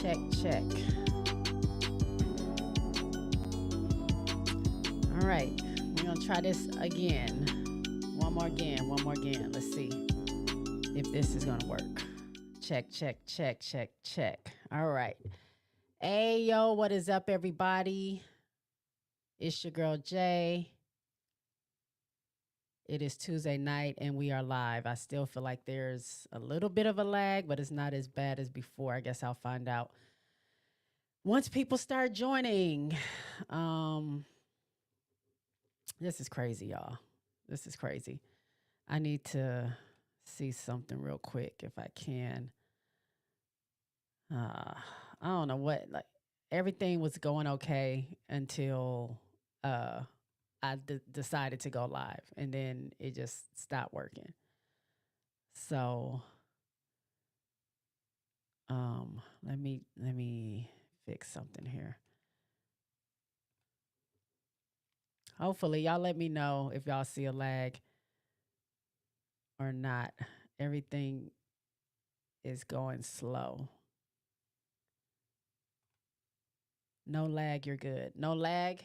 check. All right, we're gonna try this again. One more again. Let's see if this is gonna work. Check. All right. Hey, yo, what is up, everybody? It's your girl, Jay. It is Tuesday night, and we are live. I still feel like there's a little bit of a lag, but it's not as bad as before. I guess I'll find out once people start joining. This is crazy, y'all. This is crazy. I need to see something real quick if I can. I don't know what, like, everything was going okay until I decided to go live, and then it just stopped working. So let me fix something here. Hopefully y'all let me know if y'all see a lag or not. Everything is going slow. No lag, you're good. No lag.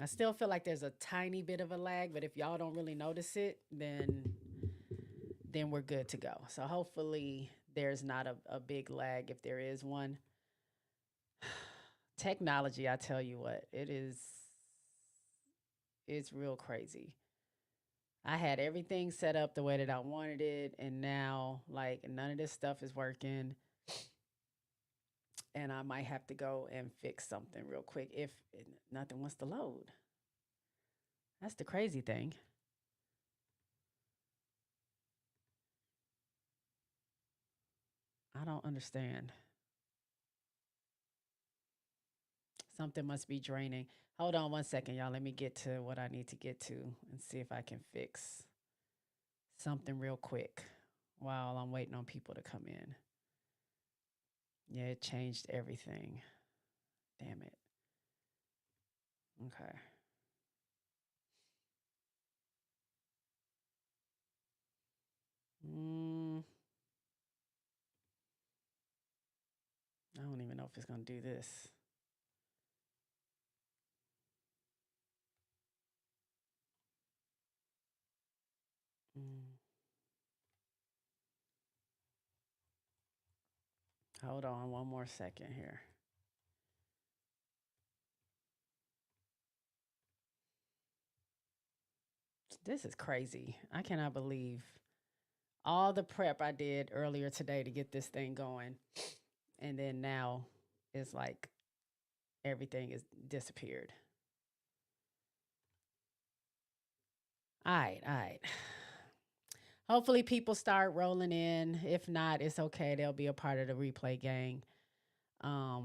I still feel like there's a tiny bit of a lag, but if y'all don't really notice it, then we're good to go. So hopefully there's not a big lag if there is one. Technology, I tell you what, it's real crazy. I had everything set up the way that I wanted it, and now, like, none of this stuff is working. And I might have to go and fix something real quick if nothing wants to load. That's the crazy thing. I don't understand. Something must be draining. Hold on one second, y'all. Let me get to what I need to get to and see if I can fix something real quick while I'm waiting on people to come in. Yeah, it changed everything. Damn it. Okay. I don't even know if it's going to do this. Hold on one more second here. This is crazy. I cannot believe all the prep I did earlier today to get this thing going. And then now it's like everything is disappeared. All right. Hopefully people start rolling in. If not, it's okay. They'll be a part of the replay gang. I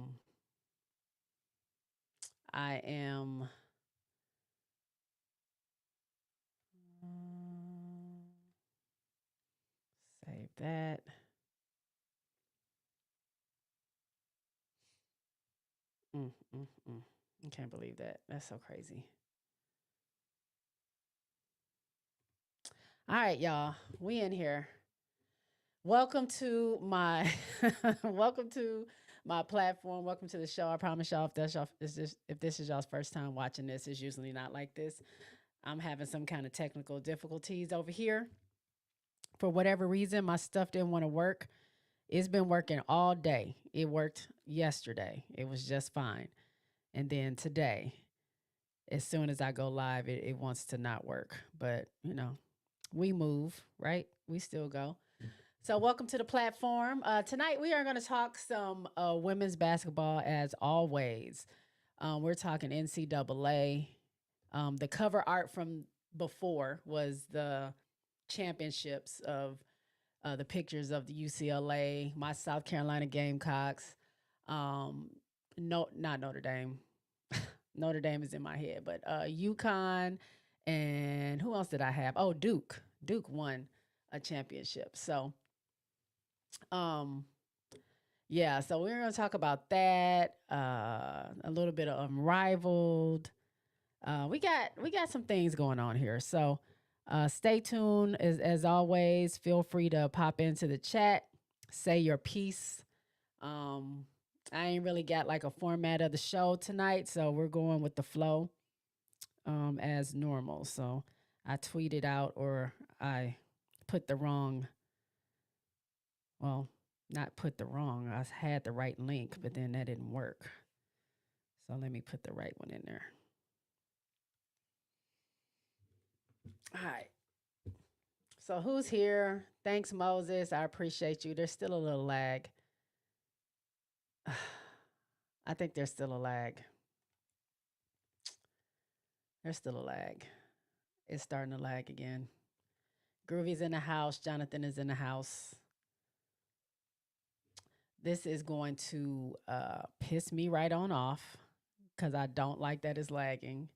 am save that. I can't believe that. That's so crazy. All right, y'all. We in here. Welcome to my welcome to my platform. Welcome to the show. I promise y'all, if this is y'all's first time watching this, it's usually not like this. I'm having some kind of technical difficulties over here. For whatever reason, my stuff didn't want to work. It's been working all day. It worked yesterday. It was just fine. And then today, as soon as I go live, it wants to not work. But, you know, we move, right? We still go. So welcome to the platform. Tonight, we are going to talk some women's basketball as always. We're talking NCAA. The cover art from before was the championships of the pictures of the UCLA, my South Carolina Gamecocks. No, not Notre Dame. Notre Dame is in my head, but UConn, and who else did I have? Oh, Duke. Duke won a championship. So, yeah. So we're gonna talk about that. A little bit of Unrivaled. We got some things going on here. So, stay tuned. As always, feel free to pop into the chat, say your piece. Um, I ain't really got like a format of the show tonight, so we're going with the flow as normal. So I tweeted out or I put the wrong, well, not put the wrong. I had the right link, but then that didn't work. So let me put the right one in there. All right. So who's here? Thanks, Moses. I appreciate you. There's still a little lag. I think there's still a lag. There's still a lag. It's starting to lag again. Groovy's in the house. Jonathan is in the house. This is going to piss me right on off because I don't like that it's lagging.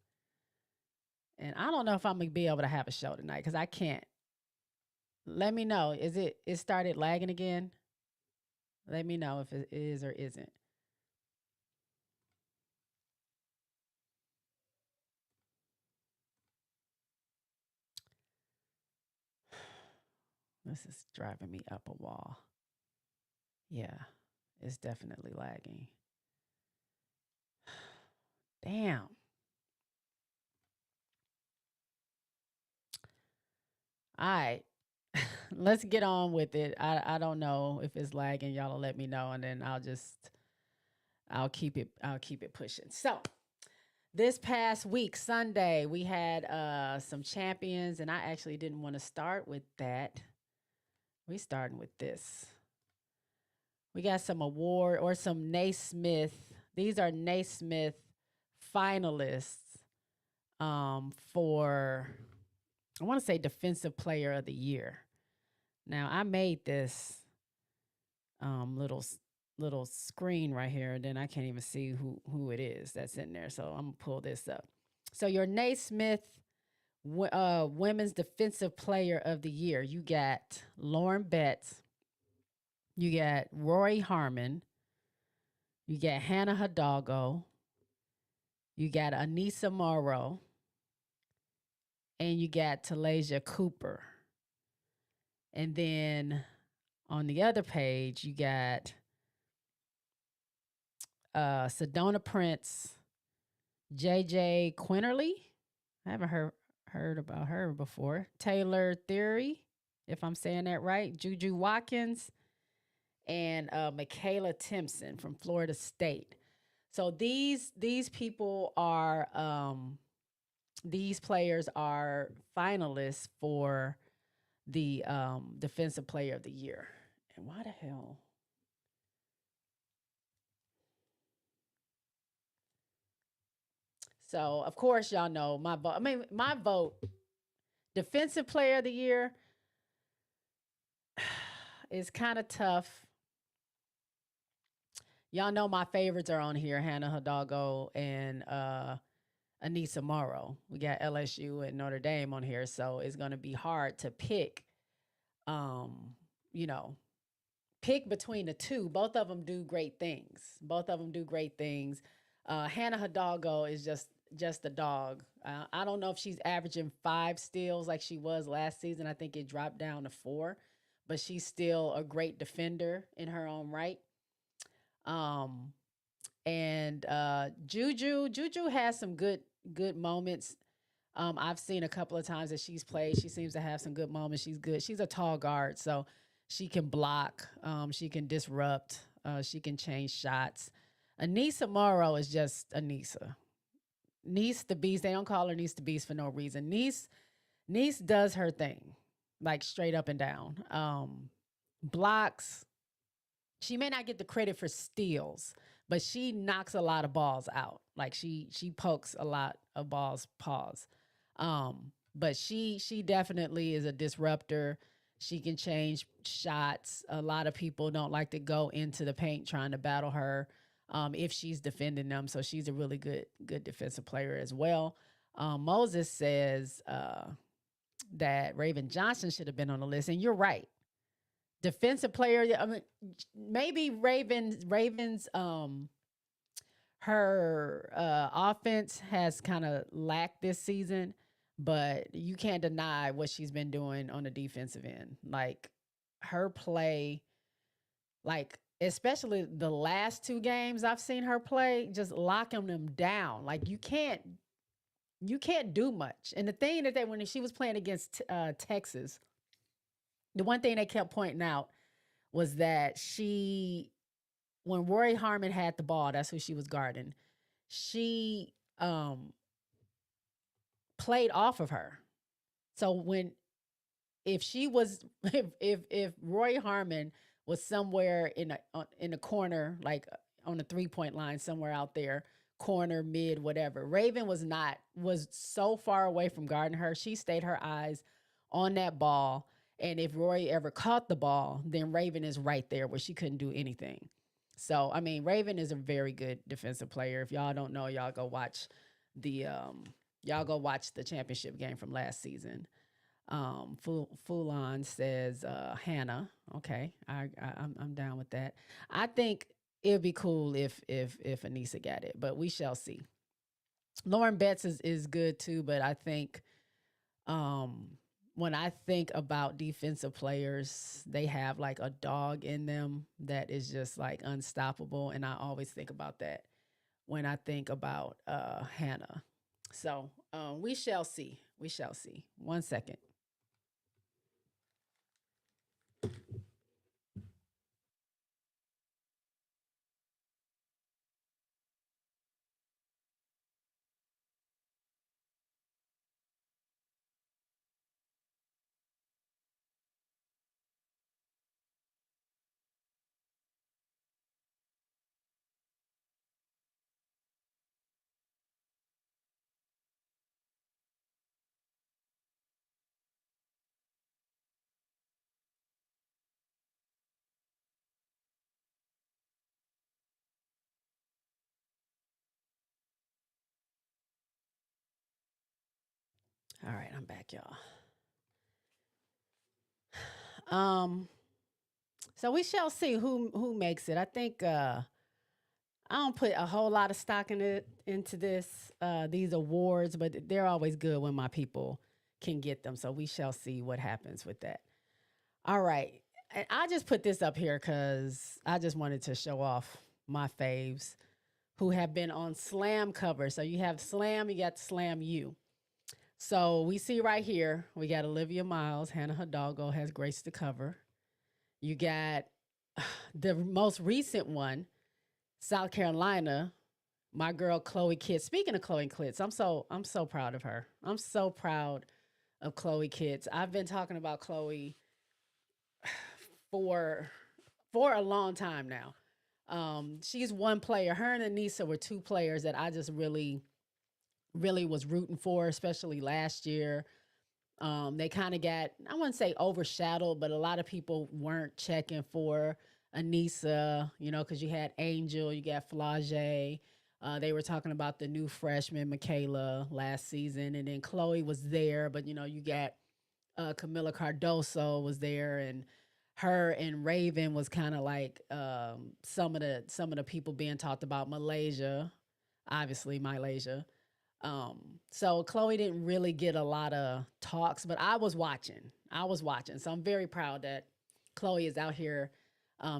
And I don't know if I'm going to be able to have a show tonight because I can't. Let me know. It started lagging again? Let me know if it is or isn't. This is driving me up a wall. Yeah, it's definitely lagging. Damn. All right. Let's get on with it. I don't know if it's lagging. Y'all will let me know, and then I'll keep it pushing. So this past week, Sunday, we had some champions, and I actually didn't want to start with that. We starting with this. We got some award or some Naismith. These are Naismith finalists for, I want to say, Defensive Player of the Year. Now I made this little screen right here, and then I can't even see who it is that's in there. So I'm gonna pull this up. So your Naismith Women's Defensive Player of the Year, you got Lauren Betts, you got Rory Harmon, you got Hannah Hidalgo, you got Anissa Morrow, and you got Talasia Cooper. And then on the other page, you got Sedona Prince, JJ Quinterly. I haven't heard about her before. Taylor Theory, if I'm saying that right. Juju Watkins, and Michaela Timpson from Florida State. So these people are these players are finalists for the Defensive Player of the Year. And why the hell? So of course y'all know my vote. I mean, my vote, Defensive Player of the Year, is kind of tough. Y'all know my favorites are on here: Hannah Hidalgo and Anissa Morrow. We got LSU and Notre Dame on here, so it's gonna be hard to pick. You know, pick between the two. Both of them do great things. Both of them do great things. Hannah Hidalgo is just a dog. I don't know if she's averaging 5 steals like she was last season. I think it dropped down to 4, but she's still a great defender in her own right. Um, and Juju has some good moments. I've seen a couple of times that she's played. She seems to have some good moments. She's good. She's a tall guard, so she can block. She can disrupt. She can change shots. Anissa Morrow is just Anissa. Niece the Beast. They don't call her Niece the Beast for no reason. Niece does her thing, like straight up and down. Blocks. She may not get the credit for steals, but she knocks a lot of balls out. Like she pokes a lot of balls paws. But she definitely is a disruptor. She can change shots. A lot of people don't like to go into the paint trying to battle her if she's defending them. So she's a really good defensive player as well. Moses says that Raven Johnson should have been on the list, and you're right. Defensive player. I mean, maybe Ravens her offense has kind of lacked this season, but you can't deny what she's been doing on the defensive end. Like her play, like especially the last two games I've seen her play, just locking them down. Like you can't do much. And the thing that when she was playing against Texas, the one thing they kept pointing out was that when Rory Harmon had the ball, that's who she was guarding. She played off of her. So if she was if Roy Harmon was somewhere in a corner, like on the 3 point line, somewhere out there, corner, mid, whatever. Raven was so far away from guarding her. She stayed her eyes on that ball. And if Roy ever caught the ball, then Raven is right there where she couldn't do anything. So I mean, Raven is a very good defensive player. If y'all don't know, the y'all go watch the championship game from last season. Fulon says Hannah. Okay, I'm down with that. I think it'd be cool if Anissa got it, but we shall see. Lauren Betts is good too, but I think um when I think about defensive players, they have like a dog in them that is just like unstoppable, and I always think about that when I think about Hannah. So we shall see. We shall see. 1 second. All right, I'm back, y'all. Um, so we shall see who makes it. I think I don't put a whole lot of stock into these awards, but they're always good when my people can get them. So we shall see what happens with that. All right. And I just put this up here because I just wanted to show off my faves who have been on Slam cover. So you have Slam, you got Slam U. So we see right here, we got Olivia Miles, Hannah Hidalgo has graced the cover. You got the most recent one, South Carolina, my girl Chloe Kitts. Speaking of Chloe Kitts, I'm so proud of her. I'm so proud of Chloe Kitts. I've been talking about Chloe for a long time now. She's one player. Her and Anissa were two players that I just really was rooting for, especially last year. They kind of got, I wouldn't say overshadowed, but a lot of people weren't checking for Anissa, because you had Angel, you got Flage. They were talking about the new freshman, Michaela, last season. And then Chloe was there, but, you got Camila Cardoso was there, and her and Raven was kind of like some of the people being talked about. Malaysia, obviously Malaysia. So Chloe didn't really get a lot of talks, but I was watching. So I'm very proud that Chloe is out here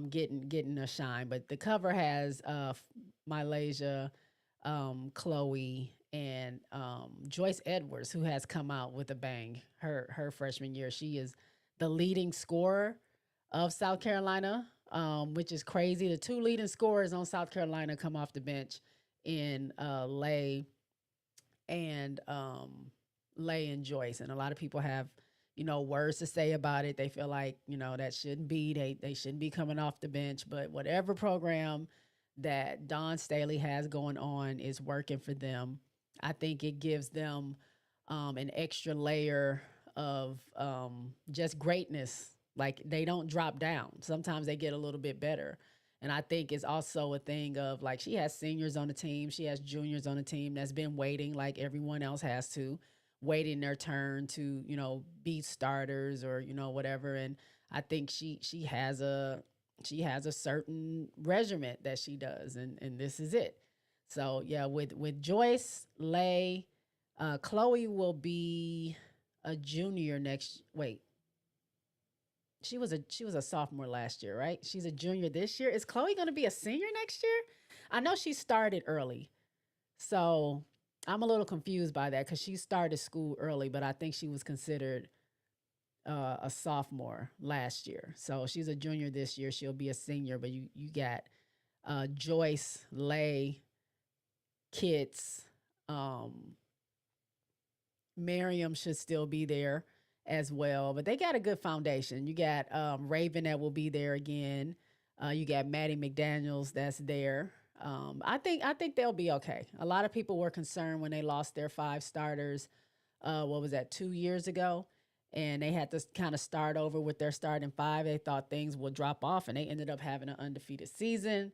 getting a shine. But the cover has Malaysia, Chloe, and Joyce Edwards, who has come out with a bang. Her freshman year, she is the leading scorer of South Carolina, which is crazy. The two leading scorers on South Carolina come off the bench in Lay and Lay and Joyce. And a lot of people have, words to say about it. They feel like, that shouldn't be. They shouldn't be coming off the bench. But whatever program that Don Staley has going on is working for them. I think it gives them an extra layer of just greatness. Like they don't drop down. Sometimes they get a little bit better. And I think it's also a thing of like she has seniors on the team, she has juniors on the team that's been waiting like everyone else has to, waiting their turn to, be starters or, whatever. And I think she has a certain regiment that she does, and this is it. So yeah, with Joyce, Lay, Chloe will be a junior next. Wait, she was a sophomore last year, right? She's a junior this year. Is Chloe going to be a senior next year? I know she started early, so I'm a little confused by that because she started school early, but I think she was considered a sophomore last year. So she's a junior this year. She'll be a senior, but you got Joyce, Lay, Kits, um, Miriam should still be there as well. But they got a good foundation. You got Raven that will be there again. You got Maddie McDaniels that's there. I think they'll be okay. A lot of people were concerned when they lost their five starters. What was that, 2 years ago? And they had to kind of start over with their starting five. They thought things would drop off, and they ended up having an undefeated season,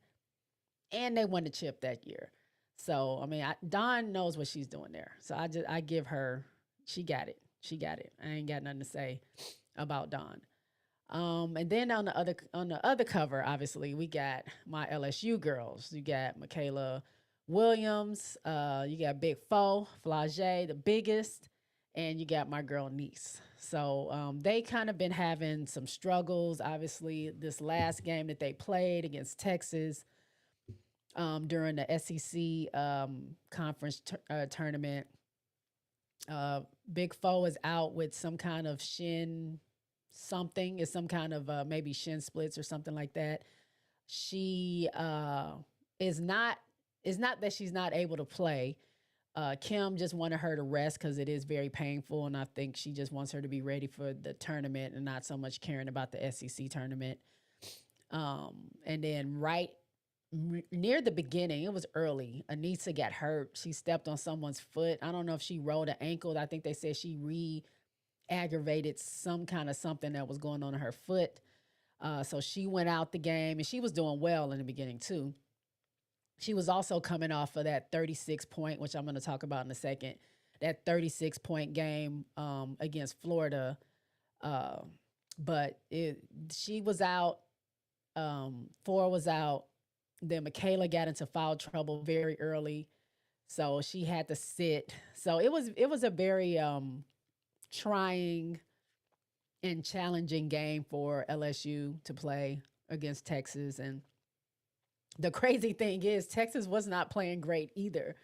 and they won the chip that year. So I mean, Dawn knows what she's doing there. So I give her, she got it. She got it. I ain't got nothing to say about Dawn. And then on the other cover, obviously we got my LSU girls. You got Michaela Williams. You got Big Foe, Flage, the biggest, and you got my girl Niece. So they kind of been having some struggles. Obviously, this last game that they played against Texas during the SEC conference tournament, Big Foe is out with some kind of shin something. It's some kind of maybe shin splits or something like that. She is not. It's not that she's not able to play. Kim just wanted her to rest because it is very painful, and I think she just wants her to be ready for the tournament and not so much caring about the SEC tournament. And then near the beginning, it was early. Anissa got hurt. She stepped on someone's foot. I don't know if she rolled an ankle. I think they said she aggravated some kind of something that was going on in her foot. So she went out the game, and she was doing well in the beginning too. She was also coming off of that 36 point, which I'm going to talk about in a second, that 36-point game against Florida. Uh, but she was out. Four was out. Then Michaela got into foul trouble very early, so she had to sit. So it was a very trying and challenging game for LSU to play against Texas. And the crazy thing is, Texas was not playing great either,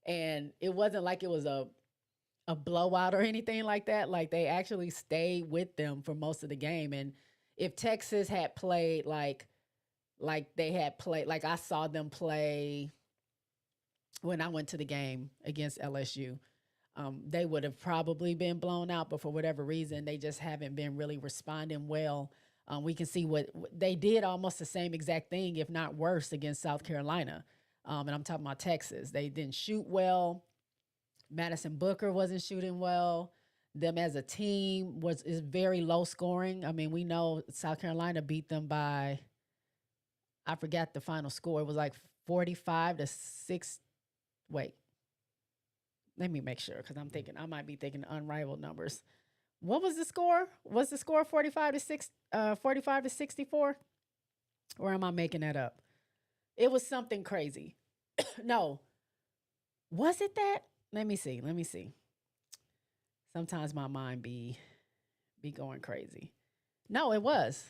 and it wasn't like it was a blowout or anything like that. Like, they actually stayed with them for most of the game. And if Texas had played like they had played, like I saw them play when I went to the game against LSU, they would have probably been blown out. But for whatever reason, they just haven't been really responding well. We can see what they did, almost the same exact thing, if not worse, against South Carolina. And I'm talking about Texas. They didn't shoot well. Madison Booker wasn't shooting well. Them as a team is very low scoring. I mean, we know South Carolina beat them by, I forgot the final score. It was like 45-6. Wait, let me make sure, because I might be thinking unrivaled numbers. What was the score? Was the score 45 to 64? Or am I making that up? It was something crazy. No. Was it that? Let me see. Sometimes my mind be going crazy. No, it was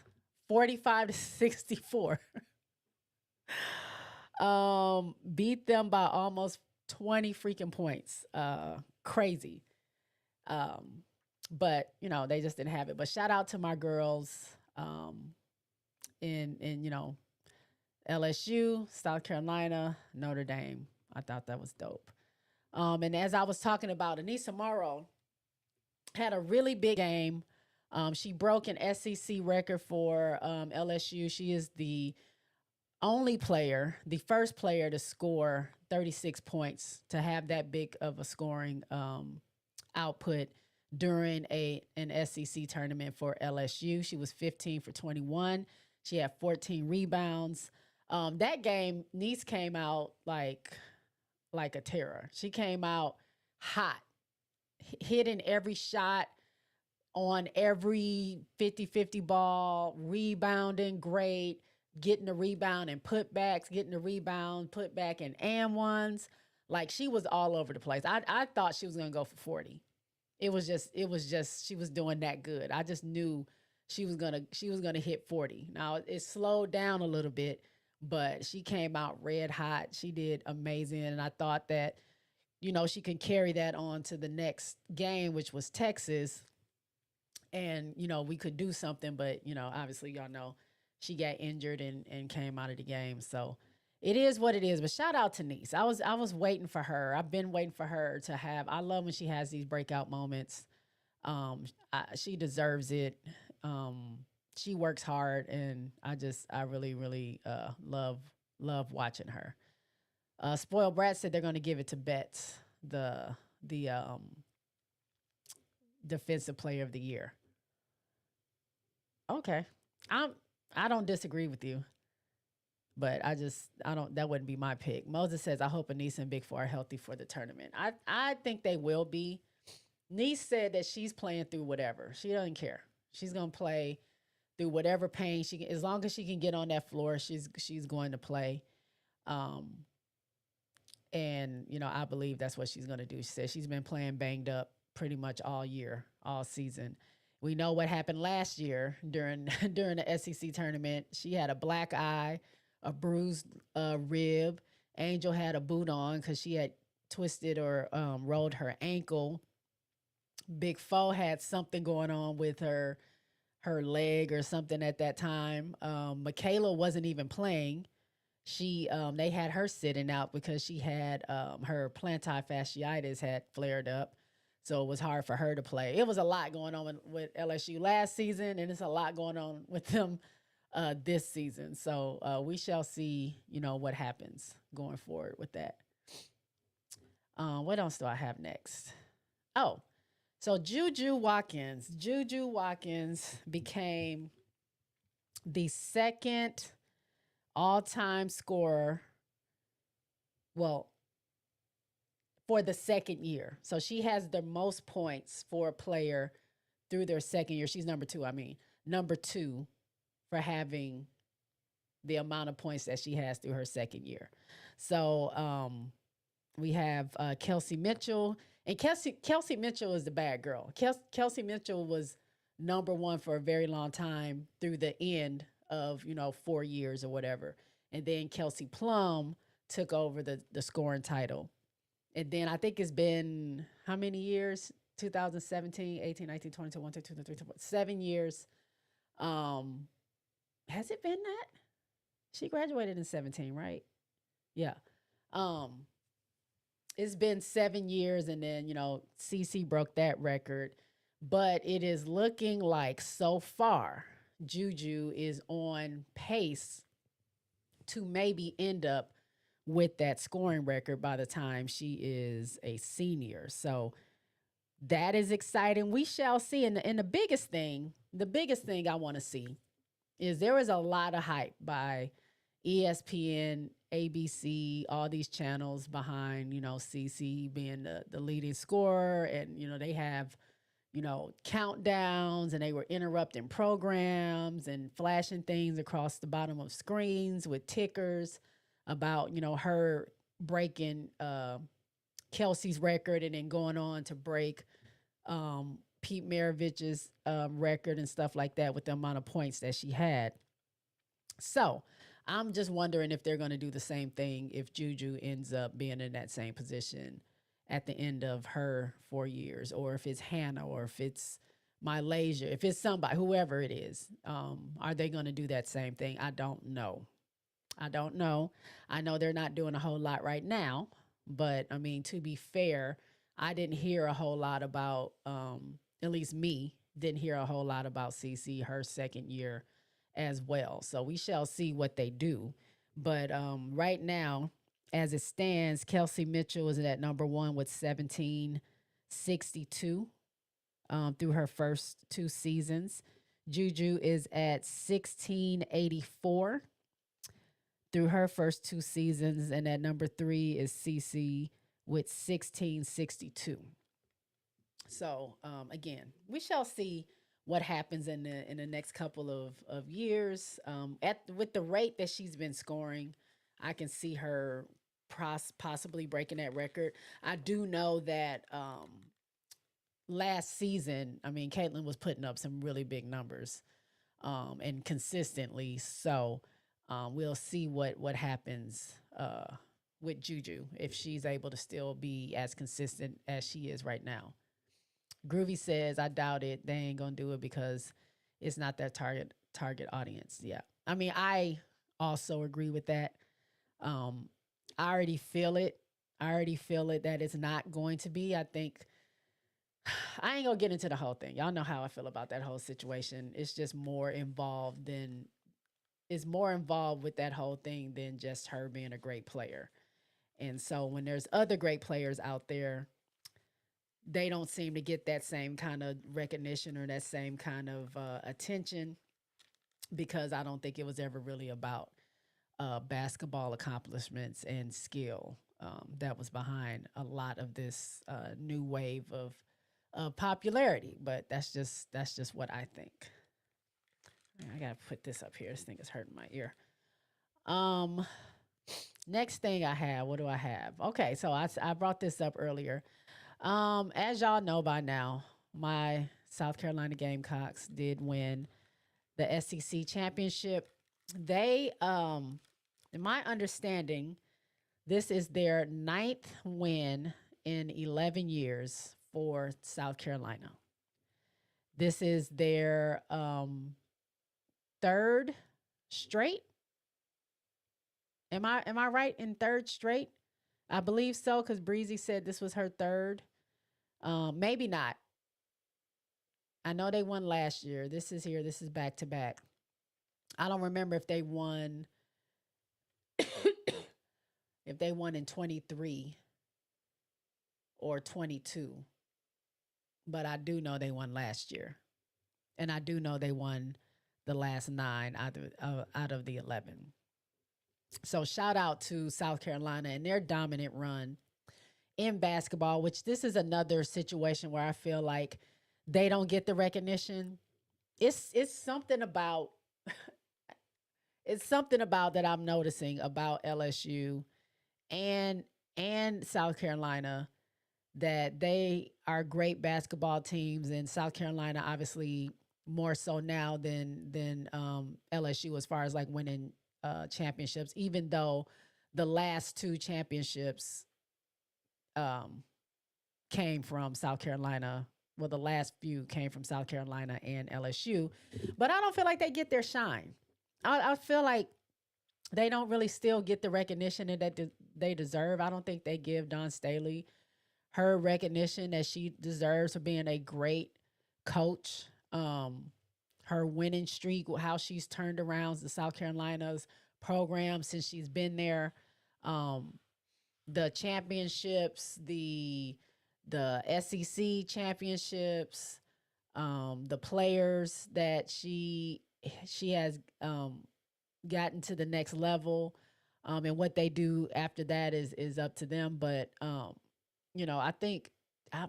45 to 64. Beat them by almost 20 freaking points. Crazy. But they just didn't have it. But shout out to my girls in LSU, South Carolina, Notre Dame. I thought that was dope. And as I was talking about, Anissa Morrow had a really big game. She broke an SEC record for LSU. She is the first player to score 36 points, to have that big of a scoring output during an SEC tournament for LSU. She was 15 for 21. She had 14 rebounds. That game, Nice came out like a terror. She came out hot, hitting every shot on every 50-50 ball, rebounding great, getting the rebound and putbacks, getting the rebound, putback and ones. Like, she was all over the place. I thought she was going to go for 40. It was just she was doing that good. I just knew she was gonna hit 40. Now it slowed down a little bit, but she came out red hot. She did amazing, and I thought that she can carry that on to the next game, which was Texas, and we could do something. But obviously, y'all know she got injured and came out of the game. So it is what it is. But shout out to Nice. I was waiting for her. I've been waiting for her to have. I love when she has these breakout moments. She deserves it. She works hard, and I really really love watching her. Spoiled Brat said they're going to give it to Betts, the defensive player of the year. Okay, I'm I don't disagree with you, but I don't, that wouldn't be my pick. Moses says I hope Anissa and Big Four are healthy for the tournament. I think they will be. Niece said that she's playing through whatever. She doesn't care. She's gonna play through whatever pain she can, as long as she can get on that floor. She's going to play. Um, and I believe that's what she's gonna do. She said she's been playing banged up pretty much all year, all season. We know what happened last year during during the SEC tournament. She had a black eye, a bruised rib. Angel had a boot on because she had twisted or rolled her ankle. Big Foe had something going on with her leg or something at that time. Michaela wasn't even playing. She They had her sitting out because she had her plantar fasciitis had flared up, so it was hard for her to play. It was a lot going on with LSU last season, and it's a lot going on with them this season. So we shall see, what happens going forward with that. What else do I have next? Oh, so Juju Watkins became the second all-time scorer. Well, for the second year. So she has the most points for a player through their second year. She's number two, I mean, number two for having the amount of points that she has through her second year. So we have Kelsey Mitchell. And Kelsey Mitchell is the bad girl. Kelsey Mitchell was number one for a very long time through the end of 4 years or whatever, and then Kelsey Plum took over the scoring title, and then I think it's been how many years? 2017, 18, 19, 20, 21, 22, 23, 24, 7 years. Has it been that? She graduated in 17, right? Yeah. Um, it's been 7 years, and then CC broke that record, but it is looking like so far Juju is on pace to maybe end up with that scoring record by the time she is a senior. So that is exciting. We shall see. And the biggest thing I want to see is there was a lot of hype by ESPN, ABC, all these channels behind, CC being the leading scorer. And, they have, countdowns, and they were interrupting programs and flashing things across the bottom of screens with tickers about, her breaking Kelsey's record and then going on to break Pete Maravich's record and stuff like that with the amount of points that she had. So I'm just wondering if they're going to do the same thing if Juju ends up being in that same position at the end of her 4 years, or if it's Hannah, or if it's Malaysia, if it's somebody, whoever it is. Are they going to do that same thing? I don't know. I don't know. I know they're not doing a whole lot right now, but I mean, to be fair, I didn't hear a whole lot about, at least me, didn't hear a whole lot about CC her second year as well. So we shall see what they do. But right now, as it stands, Kelsey Mitchell is at number one with 1762 through her first two seasons. Juju is at 1684 through her first two seasons. And at number three is CC with 1662. So again, we shall see what happens in the next couple of years. With the rate that she's been scoring, I can see her possibly breaking that record. I do know that last season, I mean, Caitlin was putting up some really big numbers. and consistently. So we'll see what happens with Juju if she's able to still be as consistent as she is right now. Groovy says, I doubt it. They ain't gonna do it because it's not their target audience. Yeah. I mean, I also agree with that. Um, I already feel it. I already feel it that it's not going to be. I think I ain't gonna get into the whole thing. Y'all know how I feel about that whole situation. It's just more involved than is more involved with that whole thing than just her being a great player. And so when there's other great players out there, they don't seem to get that same kind of recognition or that same kind of attention because I don't think it was ever really about basketball accomplishments and skill that was behind a lot of this new wave of popularity. But that's just what I think. I gotta put this up here. This thing is hurting my ear. Um, Next thing I have, what do I have? Okay, so I brought this up earlier. As y'all know by now, my South Carolina Gamecocks did win the SEC championship. They, in my understanding, this is their ninth win in 11 years for South Carolina. This is their third straight. Am I right in third straight? I believe so because Breezy said this was her third. Maybe not. I know they won last year. This is here. This is back to back. I don't remember if they won if they won in 23 or 22, but I do know they won last year, and I do know they won the last nine out of the 11. So shout out to South Carolina and their dominant run in basketball, which this is another situation where I feel like they don't get the recognition. It's something about it's something about that I'm noticing about LSU and South Carolina that they are great basketball teams, and South Carolina obviously more so now than LSU as far as like winning championships, even though the last two championships um, came from South Carolina. Well, the last few came from South Carolina and LSU, but I don't feel like they get their shine. I feel like they don't really still get the recognition that they deserve. I don't think they give Dawn Staley her recognition that she deserves for being a great coach. Her winning streak, how she's turned around the South Carolina's program since she's been there. Um, the championships, the SEC championships, the players that she has gotten to the next level, and what they do after that is up to them. But I think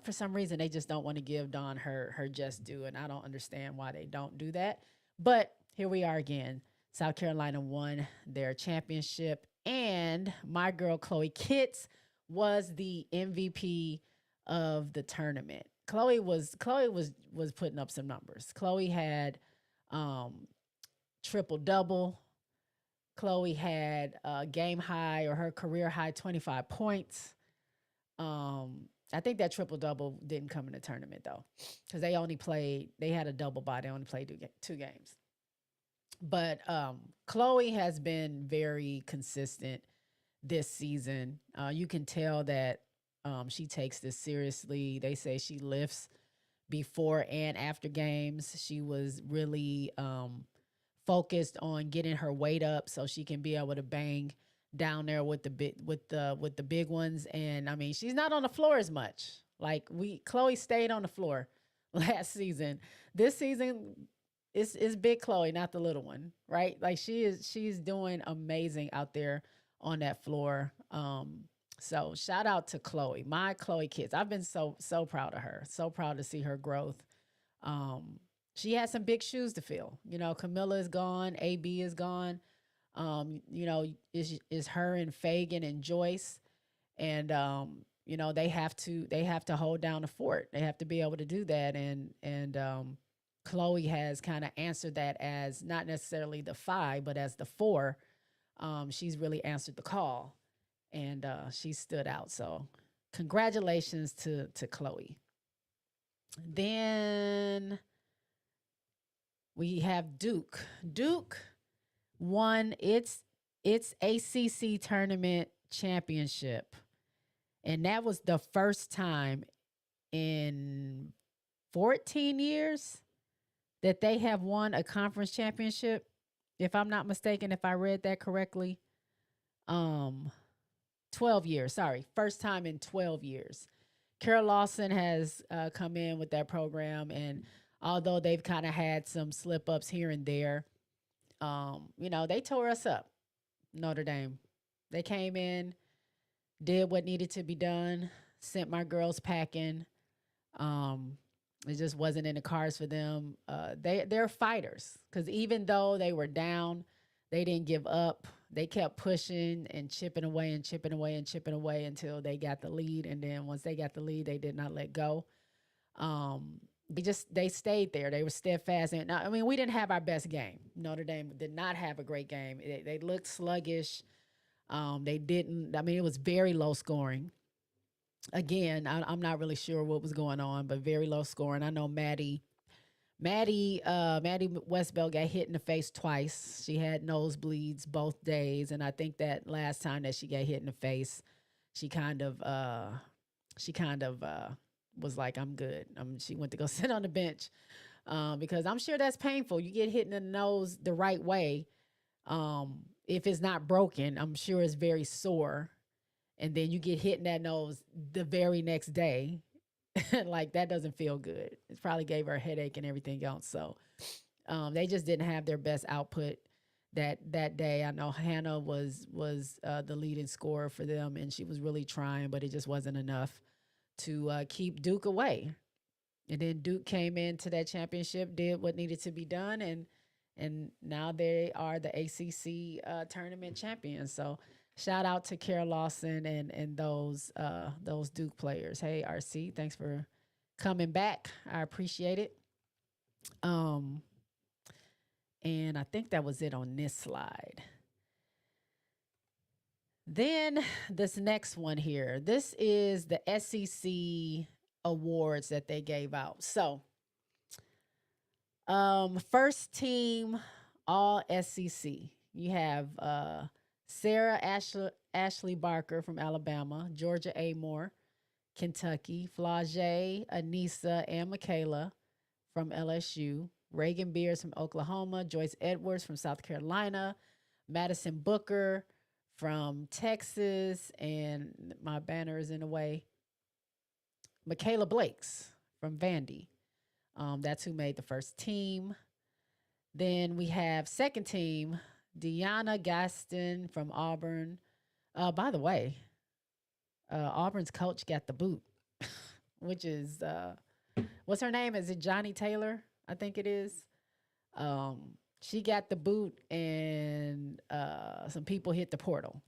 for some reason they just don't want to give Dawn her just due, and I don't understand why they don't do that. But here we are again. South Carolina won their championship, and my girl Chloe Kitts was the MVP of the tournament. Chloe was putting up some numbers. Chloe had triple double. Chloe had a game high or her career high 25 points. I think that triple double didn't come in the tournament though, because they had a double bye. They only played two games. But Chloe has been very consistent this season. You can tell that she takes this seriously. They say she lifts before and after games. She was really focused on getting her weight up so she can be able to bang down there with the big ones. And I mean, she's not on the floor as much. Like Chloe stayed on the floor last season. This season is big Chloe, not the little one, right? Like she's doing amazing out there on that floor. So shout out to Chloe, my Chloe Kitts. I've been so proud of her. So proud to see her growth. She has some big shoes to fill. Camilla is gone, AB is gone. Is her and Fagan and Joyce, and they have to hold down the fort. They have to be able to do that, and Chloe has kind of answered that as not necessarily the 5, but as the 4. She's really answered the call, and she stood out. So congratulations to Chloe. Then we have Duke. Duke won its ACC tournament championship, and that was the first time in 14 years that they have won a conference championship. If I'm not mistaken, if I read that correctly, 12 years. Sorry, first time in 12 years. Carol Lawson has come in with that program, and although they've kind of had some slip ups here and there, they tore us up. Notre Dame. They came in, did what needed to be done, sent my girls packing. It just wasn't in the cards for them. They're fighters, because even though they were down, they didn't give up. They kept pushing and chipping away and chipping away and chipping away until they got the lead. And then once they got the lead, they did not let go. They stayed there. They were steadfast. And I mean, we didn't have our best game. Notre Dame did not have a great game. They looked sluggish. They didn't. I mean, it was very low scoring. Again, I'm not really sure what was going on, but very low scoring. I know Maddie Westbell got hit in the face twice. She had nosebleeds both days, and I think that last time that she got hit in the face, she kind of was like, "I'm good." She went to go sit on the bench because I'm sure that's painful. You get hit in the nose the right way. If it's not broken, I'm sure it's very sore, and then you get hit in that nose the very next day. Like, that doesn't feel good. It probably gave her a headache and everything else. So they just didn't have their best output that day. I know Hannah was the leading scorer for them, and she was really trying, but it just wasn't enough to keep Duke away. And then Duke came into that championship, did what needed to be done, and now they are the ACC tournament champions. So shout out to Carol Lawson and those Duke players. Hey, RC, thanks for coming back. I appreciate it. And I think that was it on this slide. Then this next one here. This is the SEC awards that they gave out. So, first team all SEC. You have Sarah Ashley Barker from Alabama, Georgia Amore, Kentucky, Flage, Anissa, and Michaela from LSU, Reagan Beers from Oklahoma, Joyce Edwards from South Carolina, Madison Booker from Texas, and my banner is in the way, Michaela Blakes from Vandy. That's who made the first team. Then we have second team, Deanna Gaston from Auburn. By the way, Auburn's coach got the boot, which is, what's her name? Is it Johnny Taylor? I think it is. She got the boot, and some people hit the portal.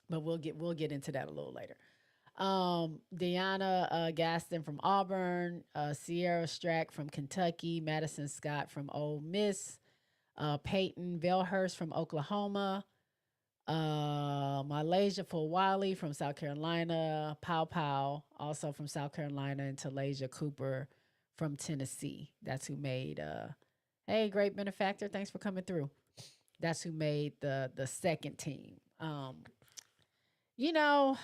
But we'll get into that a little later. Deanna Gaston from Auburn, Sierra Strack from Kentucky, Madison Scott from Ole Miss, Peyton Velhurst from Oklahoma, Malaysia Fulwali from South Carolina, Pow Pow also from South Carolina, and Talasia Cooper from Tennessee. That's who made hey, great benefactor, thanks for coming through. That's who made the second team. You know,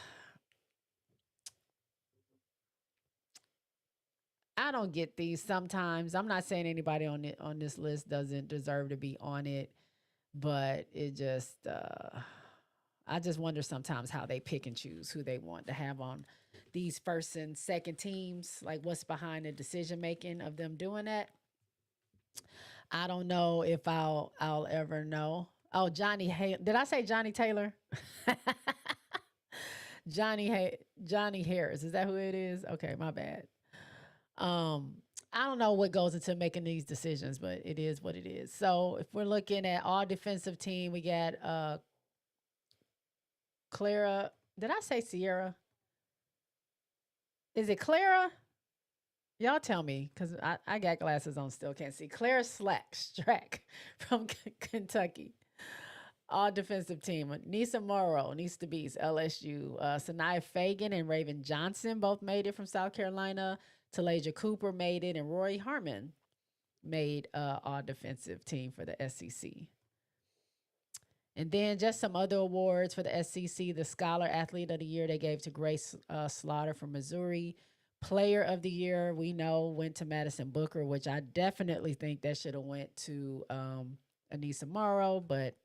I don't get these sometimes. I'm not saying anybody on this list doesn't deserve to be on it, but it just I just wonder sometimes how they pick and choose who they want to have on these first and second teams. Like, what's behind the decision making of them doing that? I don't know if I'll ever know. Oh, did I say Johnny Taylor? Johnny Harris. Is that who it is? Okay, my bad. I don't know what goes into making these decisions, but it is what it is. So if we're looking at all defensive team, we got Clara. Did I say Sierra? Is it Clara? Y'all tell me, because I got glasses on, still can't see. Claire Strack from Kentucky. All defensive team. Nisa Morrow, Nisa the Beast, LSU. Sanaya Fagan and Raven Johnson both made it from South Carolina. Talaja Cooper made it, and Rory Harmon made all defensive team for the SEC. And then just some other awards for the SEC. The Scholar Athlete of the Year they gave to Grace Slaughter from Missouri. Player of the Year we know went to Madison Booker, which I definitely think that should have went to Anissa Morrow. But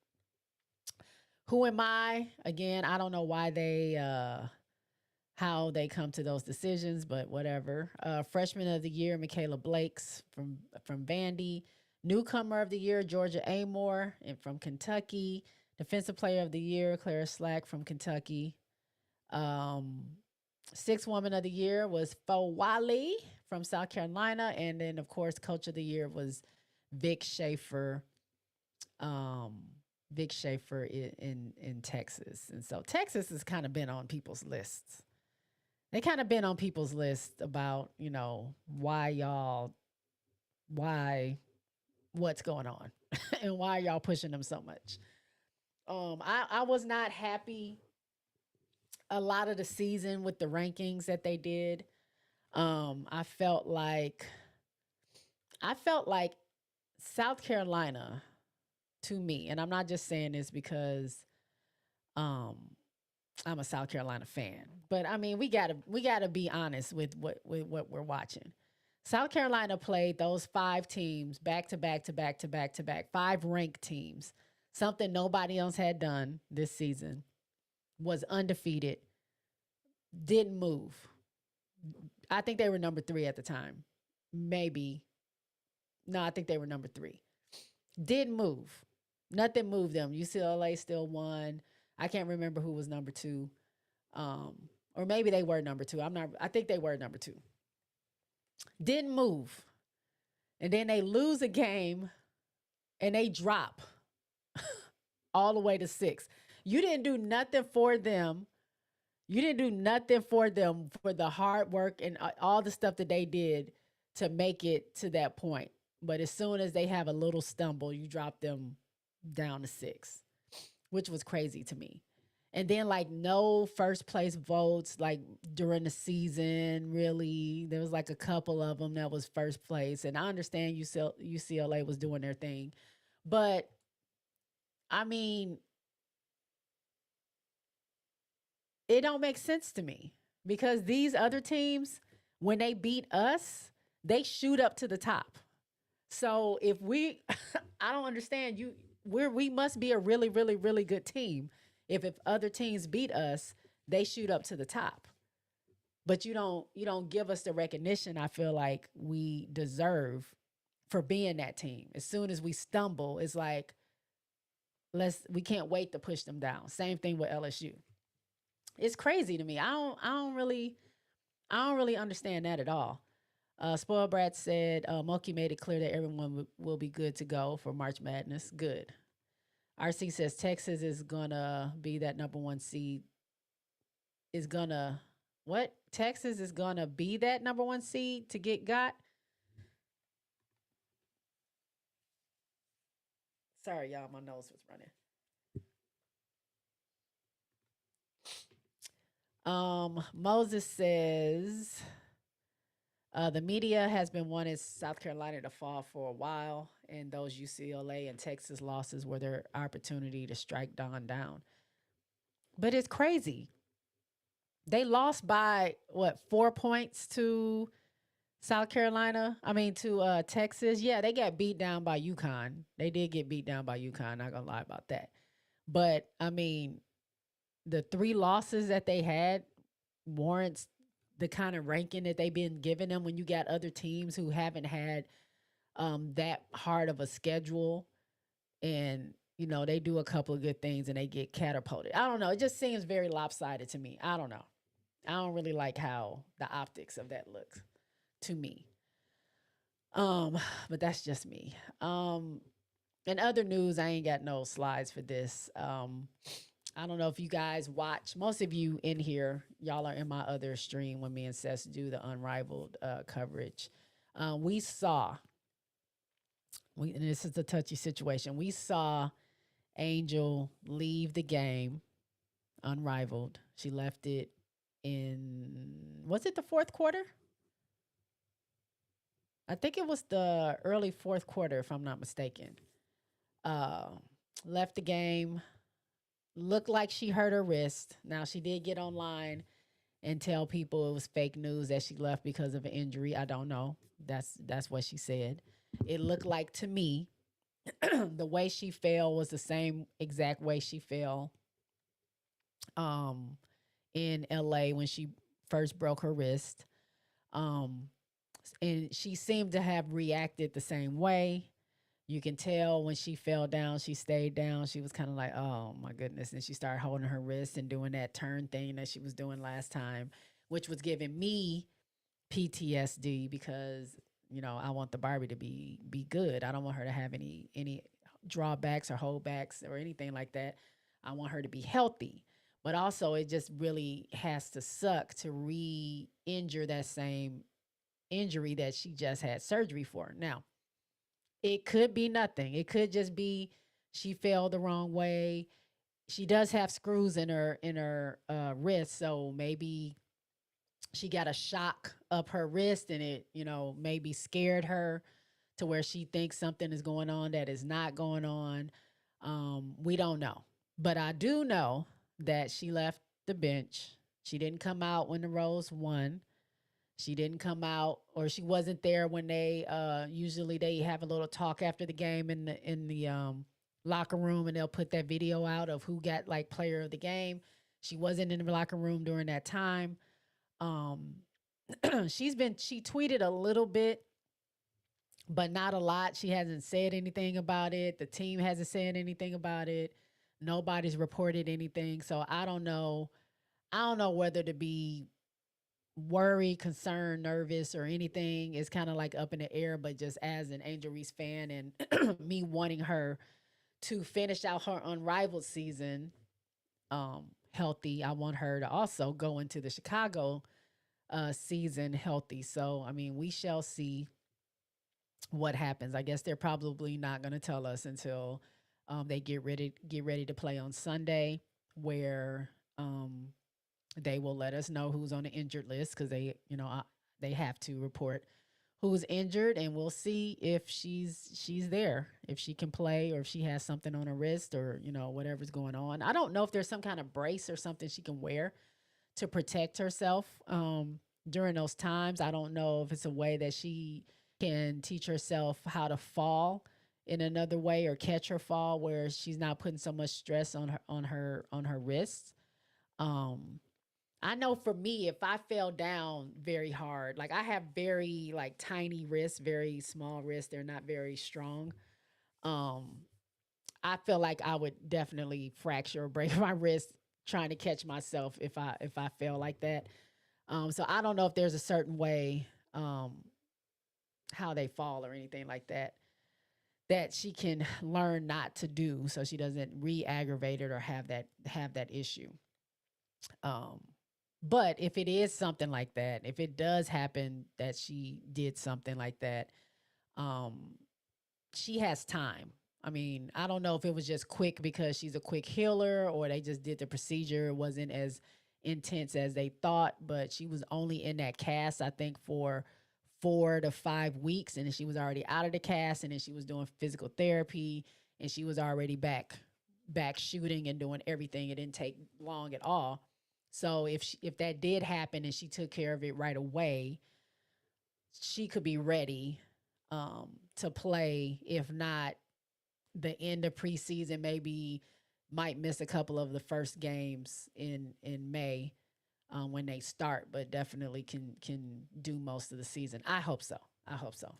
who am I? Again, I don't know why they how they come to those decisions, but whatever. Freshman of the Year, Michaela Blakes from Vandy. Newcomer of the Year, Georgia Amore and from Kentucky. Defensive Player of the Year, Clara Slack from Kentucky. Um, Sixth Woman of the Year was Fawali from South Carolina. And then, of course, Coach of the Year was Vic Schaefer. Vic Schaefer in Texas. And so Texas has kind of been on people's lists. They kind of been on people's list about, what's going on and why y'all pushing them so much. I was not happy a lot of the season with the rankings that they did. I felt like South Carolina to me, and I'm not just saying this because um I'm a South Carolina fan, but I mean we gotta be honest with what we're watching. South Carolina played those five teams back to back to back to back to back, five ranked teams, something nobody else had done this season, was undefeated, didn't move. I think they were number three at the time. Maybe. No, I think they were number three. Didn't move. Nothing moved them. UCLA still won. I can't remember who was number two. Um, or maybe they were number two. I think they were number two. Didn't move. And then they lose a game and they drop all the way to six. You didn't do nothing for them. You didn't do nothing for them for the hard work and all the stuff that they did to make it to that point. But as soon as they have a little stumble, you drop them down to six, which was crazy to me. And then like no first place votes like during the season, really. There was like a couple of them that was first place. And I understand UCLA was doing their thing. But I mean, it don't make sense to me because these other teams, when they beat us, they shoot up to the top. So if we, I don't understand you. We must be a really, really, really good team. If other teams beat us, they shoot up to the top. But you don't give us the recognition I feel like we deserve for being that team. As soon as we stumble, it's like we can't wait to push them down. Same thing with LSU. It's crazy to me. I don't really understand that at all. Spoiled Brat said, Moki made it clear that everyone will be good to go for March Madness. Good. RC says Texas is gonna be that number one seed. Is gonna what? Texas is gonna be that number one seed to get got. Sorry, y'all, my nose was running. Moses says the media has been wanting South Carolina to fall for a while, and those UCLA and Texas losses were their opportunity to strike Don down. But it's crazy. They lost by what 4 points to South Carolina. I mean to Texas. Yeah, they got beat down by UConn. They did get beat down by UConn. Not gonna lie about that. But I mean, the three losses that they had warrants the kind of ranking that they've been giving them when you got other teams who haven't had that hard of a schedule and they do a couple of good things and they get catapulted. I don't know. It just seems very lopsided to me. I don't know. I don't really like how the optics of that looks to me. But that's just me. In other news, I ain't got no slides for this. I don't know if you guys watch. Most of you in here, y'all are in my other stream when me and Sess do the Unrivaled coverage. We saw, and this is a touchy situation. We saw Angel leave the game Unrivaled. She left it in, was it the fourth quarter? I think it was the early fourth quarter, if I'm not mistaken. Uh, Left the game. Looked like she hurt her wrist. Now she did get online and tell people it was fake news that she left because of an injury. I don't know. That's what she said. It looked like to me the way she fell was the same exact way she fell um in LA when she first broke her wrist. Um and she seemed to have reacted the same way. You can tell when she fell down, she stayed down. She was kind of like, oh my goodness. And she started holding her wrist and doing that turn thing that she was doing last time, which was giving me PTSD because, I want the Barbie to be good. I don't want her to have any drawbacks or holdbacks or anything like that. I want her to be healthy. But also it just really has to suck to re-injure that same injury that she just had surgery for. Now, it could be nothing. It could just be she fell the wrong way. She does have screws in her wrist, so maybe she got a shock up her wrist and it, maybe scared her to where she thinks something is going on that is not going on. We don't know. But I do know that she left the bench. She didn't come out when the Rose won. She didn't come out, or she wasn't there when they usually they have a little talk after the game in the locker room, and they'll put that video out of who got like player of the game. She wasn't in the locker room during that time. Um, she tweeted a little bit, but not a lot. She hasn't said anything about it. The team hasn't said anything about it. Nobody's reported anything, so I don't know. I don't know whether to be worried, concerned, nervous, or anything. It's kind of like up in the air, but just as an Angel Reese fan and me wanting her to finish out her unrivaled season healthy, I want her to also go into the Chicago season healthy. So, I mean, we shall see what happens. I guess they're probably not going to tell us until they get ready to play on Sunday, where they will let us know who's on the injured list because they have to report who's injured, and we'll see if she's there, if she can play, or if she has something on her wrist, or whatever's going on. I don't know if there's some kind of brace or something she can wear to protect herself during those times. I don't know if it's a way that she can teach herself how to fall in another way or catch her fall where she's not putting so much stress on her wrists. Um, I know for me, if I fell down very hard, like I have very like tiny wrists, very small wrists, they're not very strong. Um, I feel like I would definitely fracture or break my wrist trying to catch myself if I fell like that. So I don't know if there's a certain way how they fall or anything like that she can learn not to do so she doesn't re-aggravate it or have that issue. Um, but if it is something like that, if it does happen that she did something like that, um, she has time. I mean, I don't know if it was just quick because she's a quick healer or they just did the procedure. It wasn't as intense as they thought, but she was only in that cast, I think, for 4 to 5 weeks. And then she was already out of the cast, and then she was doing physical therapy, and she was already back shooting and doing everything. It didn't take long at all. So if that did happen and she took care of it right away, she could be ready to play. If not, the end of preseason, maybe might miss a couple of the first games in May when they start, but definitely can do most of the season. I hope so. I hope so.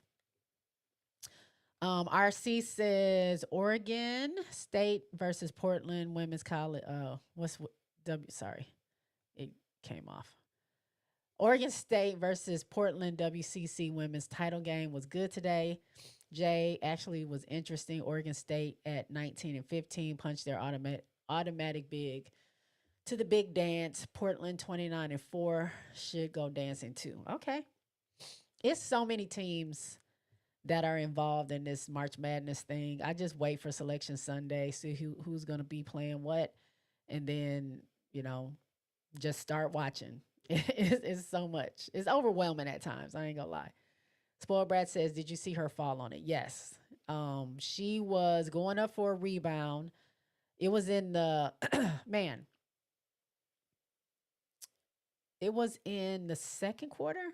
RC says Oregon State versus Portland Women's College. What's W? Sorry, it came off. Oregon State versus Portland WCC women's title game was good today. Jay actually was interesting. Oregon State at 19-15 punched their automatic big. To the big dance, Portland 29-4 should go dancing too. Okay. It's so many teams that are involved in this March Madness thing. I just wait for Selection Sunday, see who's going to be playing what, and then, you know, just start watching. It's so much. It's overwhelming at times. I ain't gonna lie. Spoiled Brad says, "Did you see her fall on it?" Yes. She was going up for a rebound. It was in the man. It was in the second quarter.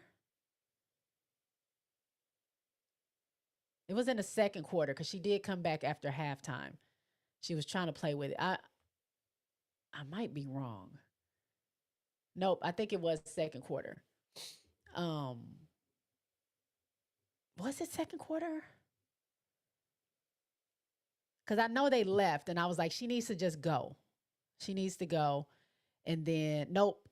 It was in the second quarter because she did come back after halftime. She was trying to play with it. I might be wrong. Nope, I think it was second quarter. Um, was it second quarter? Because I know they left, and I was like, she needs to just go. She needs to go. And then, nope,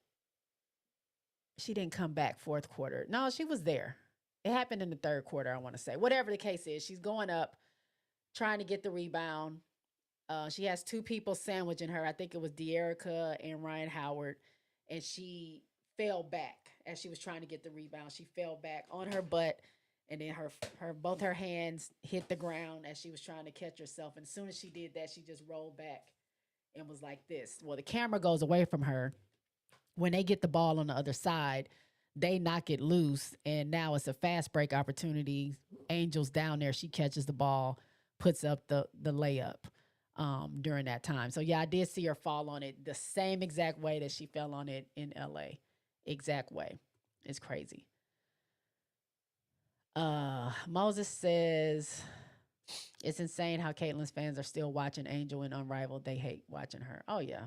she didn't come back fourth quarter. No, she was there. It happened in the third quarter, I want to say. Whatever the case is, she's going up, trying to get the rebound. She has two people sandwiching her. I think it was De'Erica and Ryan Howard. And she fell back as she was trying to get the rebound. She fell back on her butt, and then her both her hands hit the ground as she was trying to catch herself. And as soon as she did that, she just rolled back and was like this. Well, the camera goes away from her. When they get the ball on the other side, they knock it loose, and now it's a fast break opportunity. Angel's down there. She catches the ball, puts up the layup during that time. So yeah, I did see her fall on it the same exact way that she fell on it in LA. Exact way. It's crazy. Moses says it's insane how Caitlin's fans are still watching Angel and Unrivaled. They hate watching her. Oh yeah.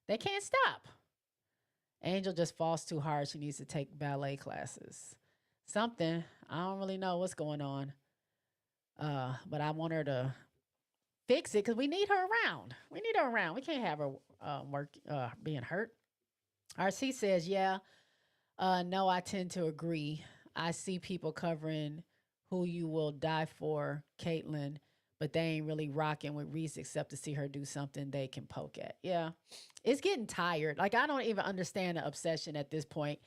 They can't stop. Angel just falls too hard. She needs to take ballet classes. Something. I don't really know what's going on. But I want her to fix it because we need her around. We need her around. We can't have her being hurt. RC says, yeah. No, I tend to agree. I see people covering who you will die for, Caitlyn, but they ain't really rocking with Reese except to see her do something they can poke at. Yeah. It's getting tired. Like, I don't even understand the obsession at this point.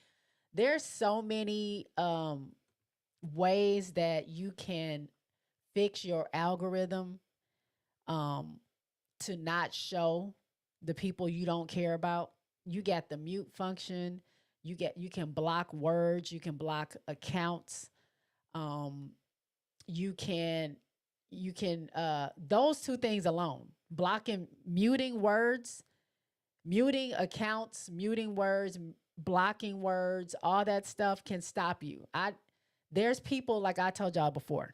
There's so many ways that you can fix your algorithm to not show the people you don't care about. You got the mute function. You can block words. You can block accounts. You can those two things alone, blocking, muting words, muting accounts, muting words, blocking words, all that stuff can stop you. There's people, like I told y'all before.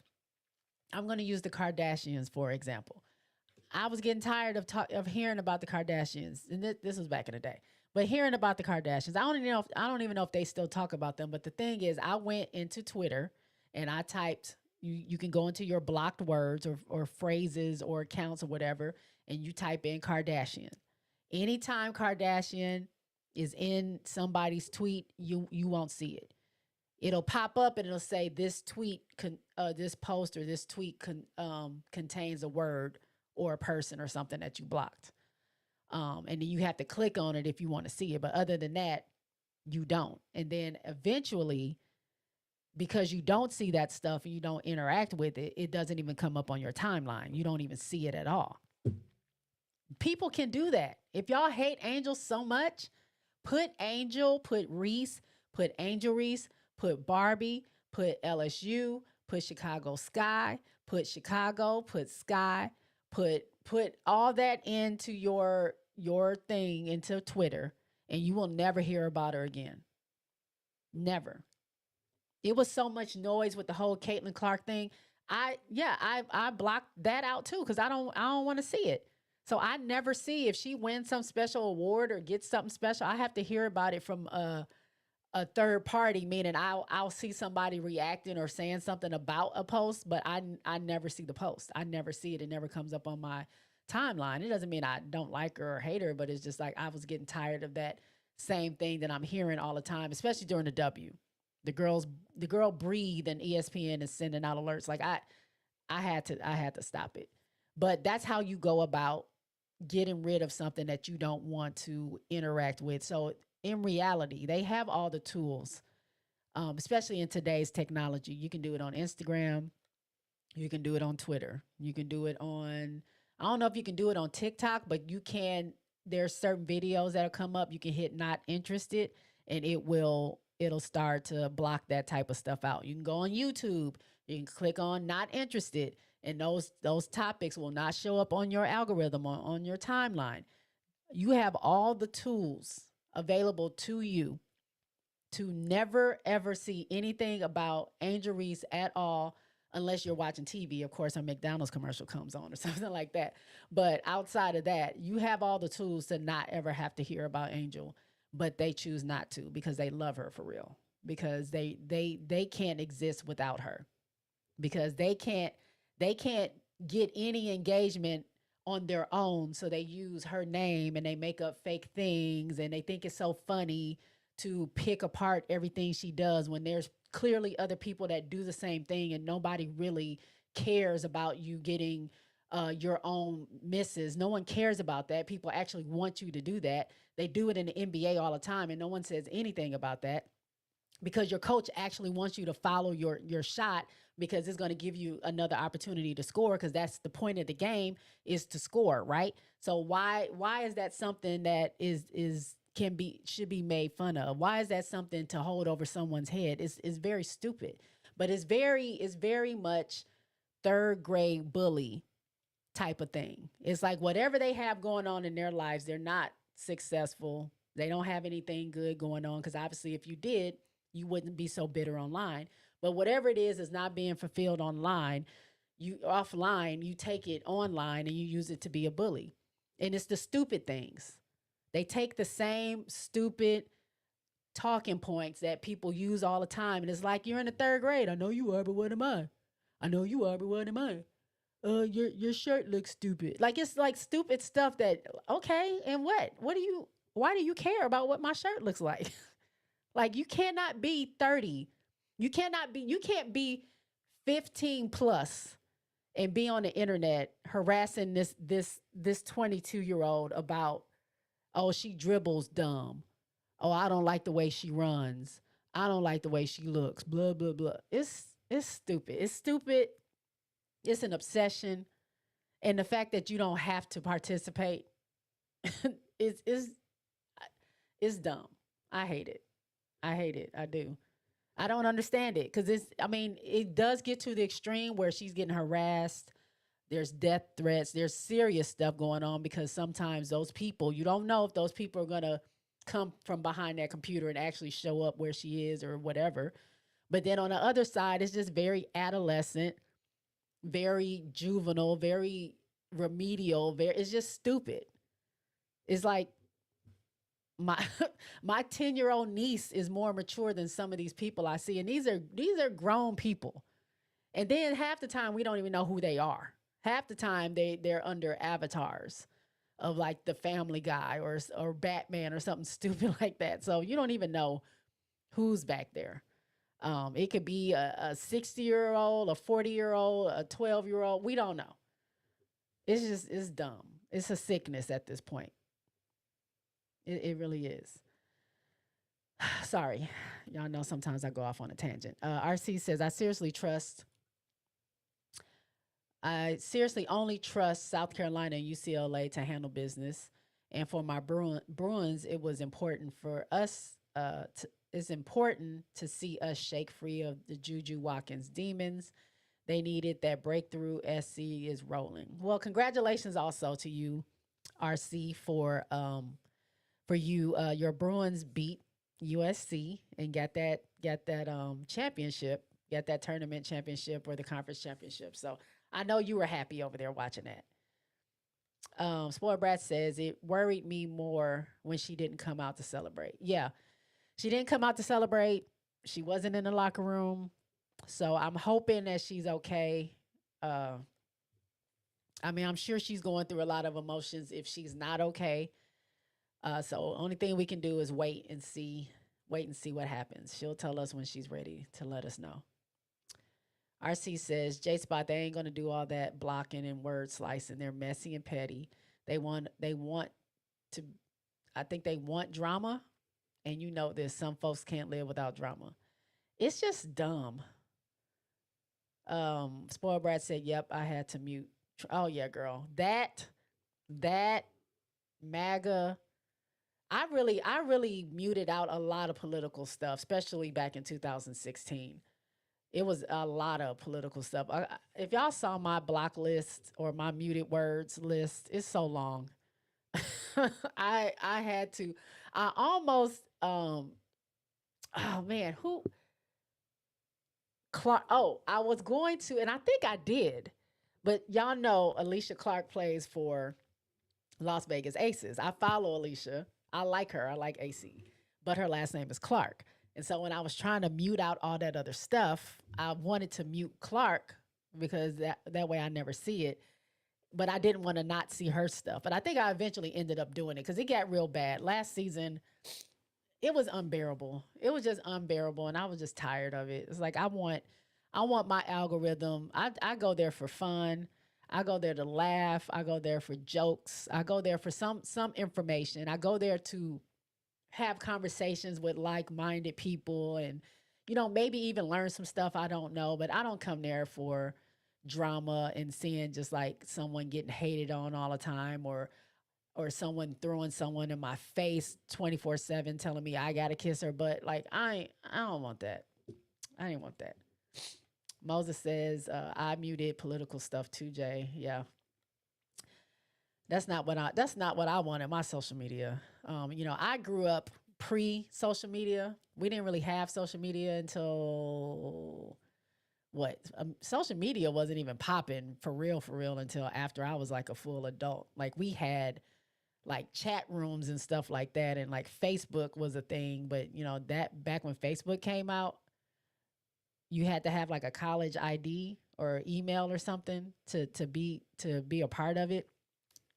I'm going to use the Kardashians for example. I was getting tired of hearing about the Kardashians, and this was back in the day. But hearing about the Kardashians, I don't even know if they still talk about them. But the thing is, I went into Twitter and I typed. You can go into your blocked words or phrases or accounts or whatever, and you type in Kardashian. Anytime Kardashian is in somebody's tweet, you won't see it. It'll pop up and it'll say this tweet, this post or this tweet contains a word or a person or something that you blocked. And then you have to click on it if you want to see it. But other than that, you don't. And then eventually, because you don't see that stuff and you don't interact with it, it doesn't even come up on your timeline. You don't even see it at all. People can do that. If y'all hate Angel so much, put Angel, put Reese, put Angel Reese, put Barbie, put LSU, put Chicago Sky, put Chicago, put Sky, put all that into your thing, into Twitter, and you will never hear about her again. Never. It was so much noise with the whole Caitlin Clark thing. I blocked that out too because I don't want to see it. So I never see if she wins some special award or gets something special. I have to hear about it from a third party, meaning I'll see somebody reacting or saying something about a post, but I never see the post. I never see it. It never comes up on my timeline. It doesn't mean I don't like her or hate her, but it's just like I was getting tired of that same thing that I'm hearing all the time, especially during the W. The girl breathe and ESPN is sending out alerts. Like I had to stop it. But that's how you go about getting rid of something that you don't want to interact with. So in reality, they have all the tools, especially in today's technology. You can do it on Instagram. You can do it on Twitter. You can do it on, I don't know if you can do it on TikTok, but you can, there's certain videos that'll come up. You can hit not interested and it'll start to block that type of stuff out. You can go on YouTube. You can click on not interested and those topics will not show up on your algorithm on your timeline. You have all the tools available to you to never ever see anything about Angel Reese at all unless you're watching TV. Of course, a McDonald's commercial comes on or something like that. But outside of that, you have all the tools to not ever have to hear about Angel, but they choose not to because they love her for real. Because they can't exist without her. Because they can't get any engagement on their own, so they use her name and they make up fake things and they think it's so funny to pick apart everything she does when there's clearly other people that do the same thing and nobody really cares about you getting your own misses. No one cares about that. People actually want you to do that. They do it in the NBA all the time and no one says anything about that because your coach actually wants you to follow your shot because it's going to give you another opportunity to score because that's the point of the game is to score, right? So why is that something that is can be should be made fun of? Why is that something to hold over someone's head? It's very stupid. But it's very much third grade bully type of thing. It's like whatever they have going on in their lives, they're not successful. They don't have anything good going on because obviously if you did, you wouldn't be so bitter online. But whatever it is not being fulfilled online, you offline, you take it online and you use it to be a bully. And it's the stupid things. They take the same stupid talking points that people use all the time. And it's like you're in the third grade. I know you are, but what am I? I know you are, but what am I? Your shirt looks stupid. Like it's like stupid stuff that okay, and what? What do you why do you care about what my shirt looks like? Like you cannot be 30. You can't be 15 plus and be on the internet harassing this 22-year-old about oh she dribbles dumb. Oh, I don't like the way she runs. I don't like the way she looks. Blah blah blah. It's stupid. It's stupid. It's an obsession. And the fact that you don't have to participate is dumb. I hate it. I hate it. I do. I don't understand it because I mean, it does get to the extreme where she's getting harassed. There's death threats. There's serious stuff going on because sometimes those people, you don't know if those people are going to come from behind that computer and actually show up where she is or whatever. But then on the other side, it's just very adolescent, very juvenile, very remedial. It's just stupid. It's like my my 10-year-old niece is more mature than some of these people I see, and these are grown people. And then half the time we don't even know who they are. Half the time they're under avatars of like the Family Guy or Batman or something stupid like that. So you don't even know who's back there. It could be a 60-year-old, a 40-year-old, a 12-year-old. We don't know. It's dumb. It's a sickness at this point. It really is. Sorry. Y'all know sometimes I go off on a tangent. RC says, I seriously only trust South Carolina and UCLA to handle business. And for my Bruins, it was important for us. It's important to see us shake free of the Juju Watkins demons. They needed that breakthrough. SC is rolling. Well, congratulations also to you, RC, for you. Your Bruins beat USC and got that championship, got that tournament championship or the conference championship. So I know you were happy over there watching that. Spoiled Brat says it worried me more when she didn't come out to celebrate. Yeah, she didn't come out to celebrate. She wasn't in the locker room. So I'm hoping that she's okay. I mean, I'm sure she's going through a lot of emotions if she's not okay. So only thing we can do is wait and see what happens. She'll tell us when she's ready to let us know. RC says, JSpot, they ain't going to do all that blocking and word slicing. They're messy and petty. They want to. I think they want drama, and you know this. Some folks can't live without drama. It's just dumb. Spoiled Brat said, "Yep, I had to mute." Oh yeah, girl. That MAGA. I really muted out a lot of political stuff, especially back in 2016. It was a lot of political stuff. If y'all saw my block list or my muted words list, it's so long. I had to. I almost. Oh man, who Clark? Oh, I was going to, and I think I did. But y'all know Alicia Clark plays for Las Vegas Aces. I follow Alicia. I like her. I like AC. But her last name is Clark. And so when I was trying to mute out all that other stuff, I wanted to mute Clark because that way I never see it. But I didn't want to not see her stuff. But I think I eventually ended up doing it because it got real bad. Last season, it was unbearable. It was just unbearable. And I was just tired of it. It's like I want my algorithm. I go there for fun. I go there to laugh. I go there for jokes. I go there for some information. I go there to have conversations with like-minded people and maybe even learn some stuff I don't know, but I don't come there for drama and seeing just like someone getting hated on all the time or someone throwing someone in my face 24/7 telling me I got to kiss her butt. Like I don't want that. I didn't want that. Moses says, I muted political stuff too, Jay. Yeah. That's not what I wanted my social media. I grew up pre-social media. We didn't really have social media until what? Social media wasn't even popping for real until after I was like a full adult. Like we had like chat rooms and stuff like that and like Facebook was a thing, but that back when Facebook came out, you had to have like a college ID or email or something to be a part of it.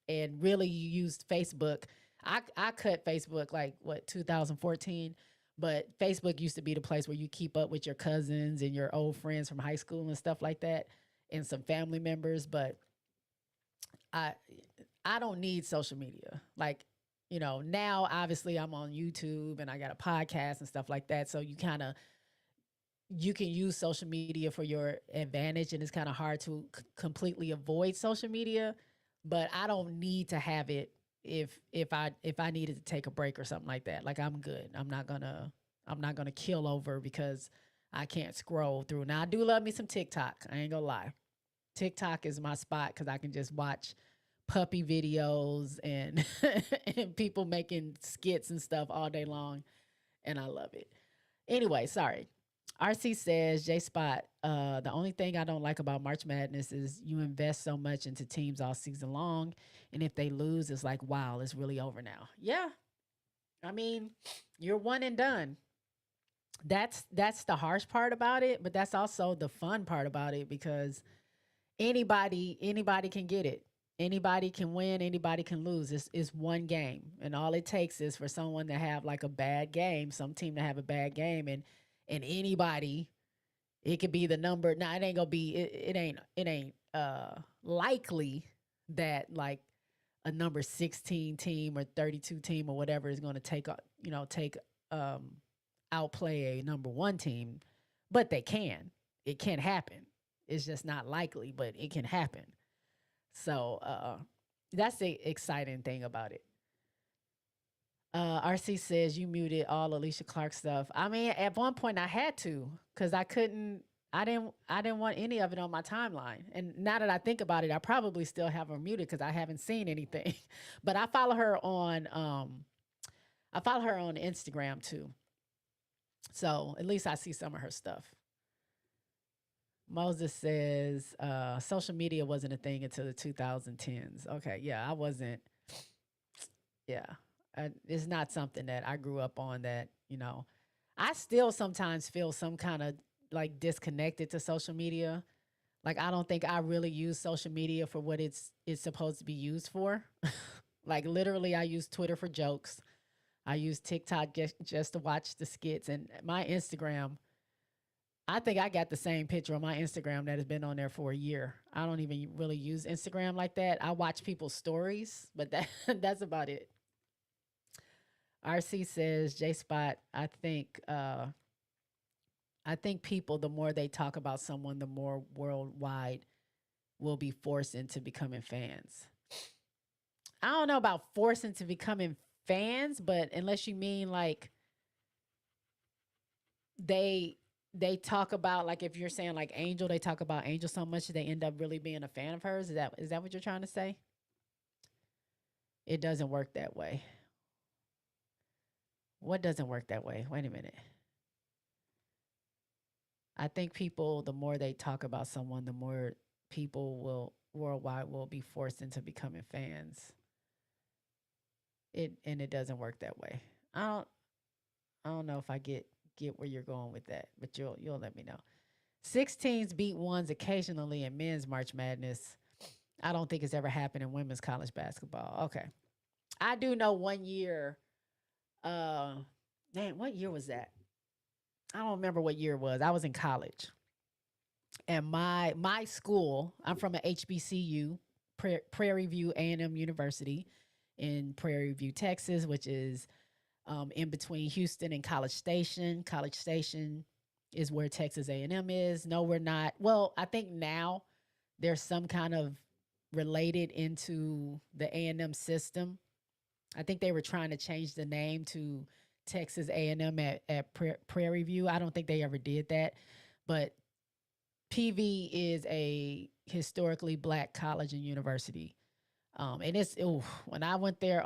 And really, you used Facebook. I cut Facebook like what 2014, but Facebook used to be the place where you keep up with your cousins and your old friends from high school and stuff like that, and some family members. But I I don't need social media. Like now obviously I'm on YouTube and I got a podcast and stuff like that. So you can use social media for your advantage, and it's kind of hard to completely avoid social media. But I don't need to have it if I needed to take a break or something like that. Like I'm good. I'm not gonna kill over because I can't scroll through. Now I do love me some TikTok. I ain't gonna lie. TikTok is my spot because I can just watch puppy videos and and people making skits and stuff all day long, and I love it. Anyway, sorry. RC says, J Spot, the only thing I don't like about March Madness is you invest so much into teams all season long. And if they lose, it's like, wow, it's really over now. Yeah. I mean, you're one and done. That's the harsh part about it, but that's also the fun part about it because anybody can get it. Anybody can win, anybody can lose. It's one game. And all it takes is for someone to have like a bad game, some team to have a bad game and anybody, it could be the number. Now it ain't gonna be it ain't likely that like a number 16 team or 32 team or whatever is gonna take um outplay a number one team, but they can. It can happen. It's just not likely, but it can happen. So that's the exciting thing about it. RC says you muted all Alicia Clark stuff. I mean, at one point I had to because I couldn't. I didn't want any of it on my timeline. And now that I think about it, I probably still have her muted because I haven't seen anything. But I follow her on Instagram too. So at least I see some of her stuff. Moses says social media wasn't a thing until the 2010s. Okay, yeah, I wasn't. Yeah, it's not something that I grew up on. That. I still sometimes feel some kind of like disconnected to social media. Like I don't think I really use social media for what it's supposed to be used for. Like literally, I use Twitter for jokes. I use TikTok just to watch the skits, and my Instagram. I think I got the same picture on my Instagram that has been on there for a year. I don't even really use Instagram like that. I watch people's stories, but that that's about it. RC says, J Spot, I think people, the more they talk about someone, the more worldwide will be forced into becoming fans. I don't know about forced into becoming fans, but unless you mean like they they talk about, like, if you're saying like Angel, they talk about Angel so much that they end up really being a fan of hers. Is that what you're trying to say? It doesn't work that way. What doesn't work that way? Wait a minute. I think people, the more they talk about someone, the more people will worldwide will be forced into becoming fans. It doesn't work that way. I don't I don't know if I get where you're going with that, but you'll let me know. 16s beat ones occasionally in men's March Madness. I don't think it's ever happened in women's college basketball. Okay. I do know one year, uh man, what year was that? I don't remember what year it was. I was in college. And my school, I'm from an HBCU, Prairie View A&M University in Prairie View, Texas, which is in between Houston and College Station. College Station is where Texas A&M is. No, we're not. Well, I think now there's some kind of related into the A&M system. I think they were trying to change the name to Texas A&M at Prairie View. I don't think they ever did that, but PV is a historically black college and university. And it's when I went there,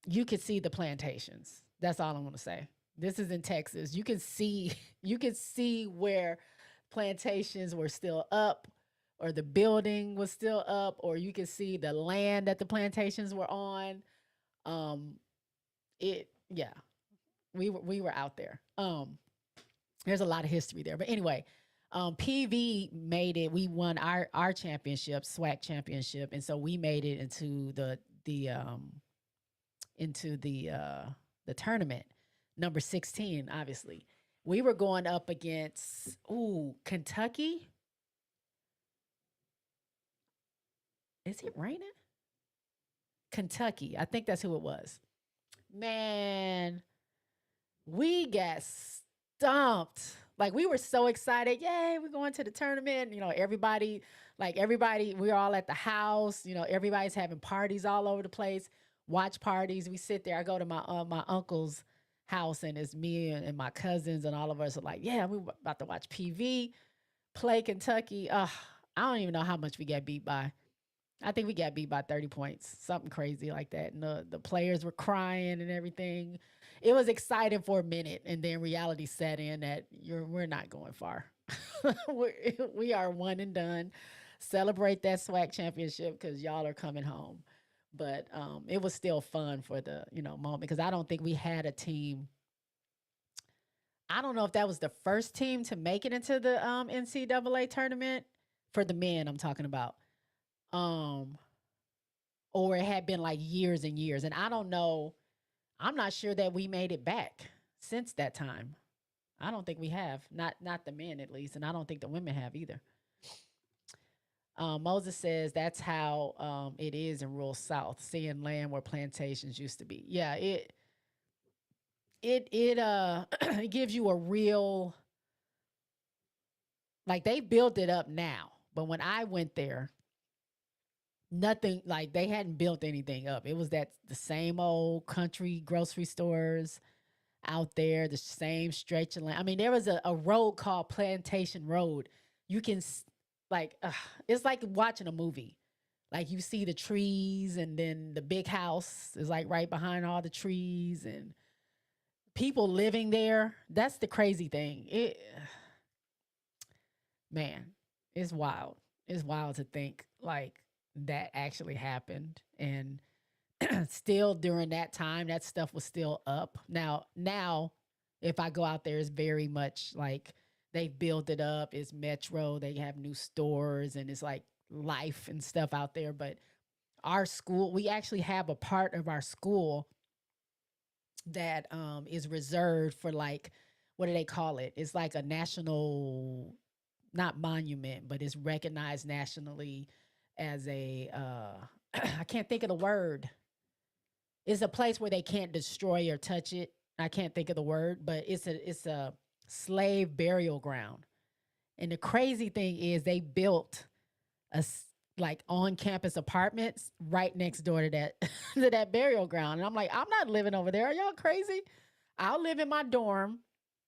you could see the plantations. That's all I'm gonna say. This is in Texas. You can see you can see where plantations were still up, or the building was still up, or you can see the land that the plantations were on. Um, it yeah, we were out there. There's a lot of history there, but anyway, PV made it. We won our championship, SWAC championship, and so we made it into the tournament, number 16. Obviously, we were going up against Kentucky. Is it raining? Kentucky. I think that's who it was. Man, we got stumped. Like, we were so excited. Yay, we're going to the tournament. Everybody, we're all at the house. Everybody's having parties all over the place, watch parties. We sit there. I go to my uncle's house, and it's me and my cousins, and all of us are like, yeah, we're about to watch PV play Kentucky. I don't even know how much we got beat by. I think we got beat by 30 points, something crazy like that. And the players were crying and everything. It was exciting for a minute, and then reality set in that we're not going far. we are one and done. Celebrate that SWAC championship because y'all are coming home. But it was still fun for the moment, because I don't think we had a team. I don't know if that was the first team to make it into the NCAA tournament for the men. I'm talking about. Or it had been like years and years. And I don't know. I'm not sure that we made it back since that time. I don't think we have. Not the men, at least, and I don't think the women have either. Moses says that's how it is in rural South, seeing land where plantations used to be. Yeah, it it gives you a real, like, they built it up now, but when I went there, nothing, like, they hadn't built anything up. It was the same old country grocery stores out there, the same stretch of land. I mean, there was a road called Plantation Road. You can it's like watching a movie. Like, you see the trees, and then the big house is like right behind all the trees, and people living there. That's the crazy thing. Man, it's wild. It's wild to think like that actually happened, and still during that time, that stuff was still up. Now, if I go out there, it's very much like they've built it up. It's metro. They have new stores, and it's like life and stuff out there. But our school, we actually have a part of our school that is reserved for, like, what do they call it? It's like a national, not monument, but it's recognized nationally as a I can't think of the word. It's a place where they can't destroy or touch it. I can't think of the word, but it's a slave burial ground. And the crazy thing is they built like on campus apartments right next door to that to that burial ground. And I'm like, I'm not living over there. Are y'all crazy? I'll live in my dorm.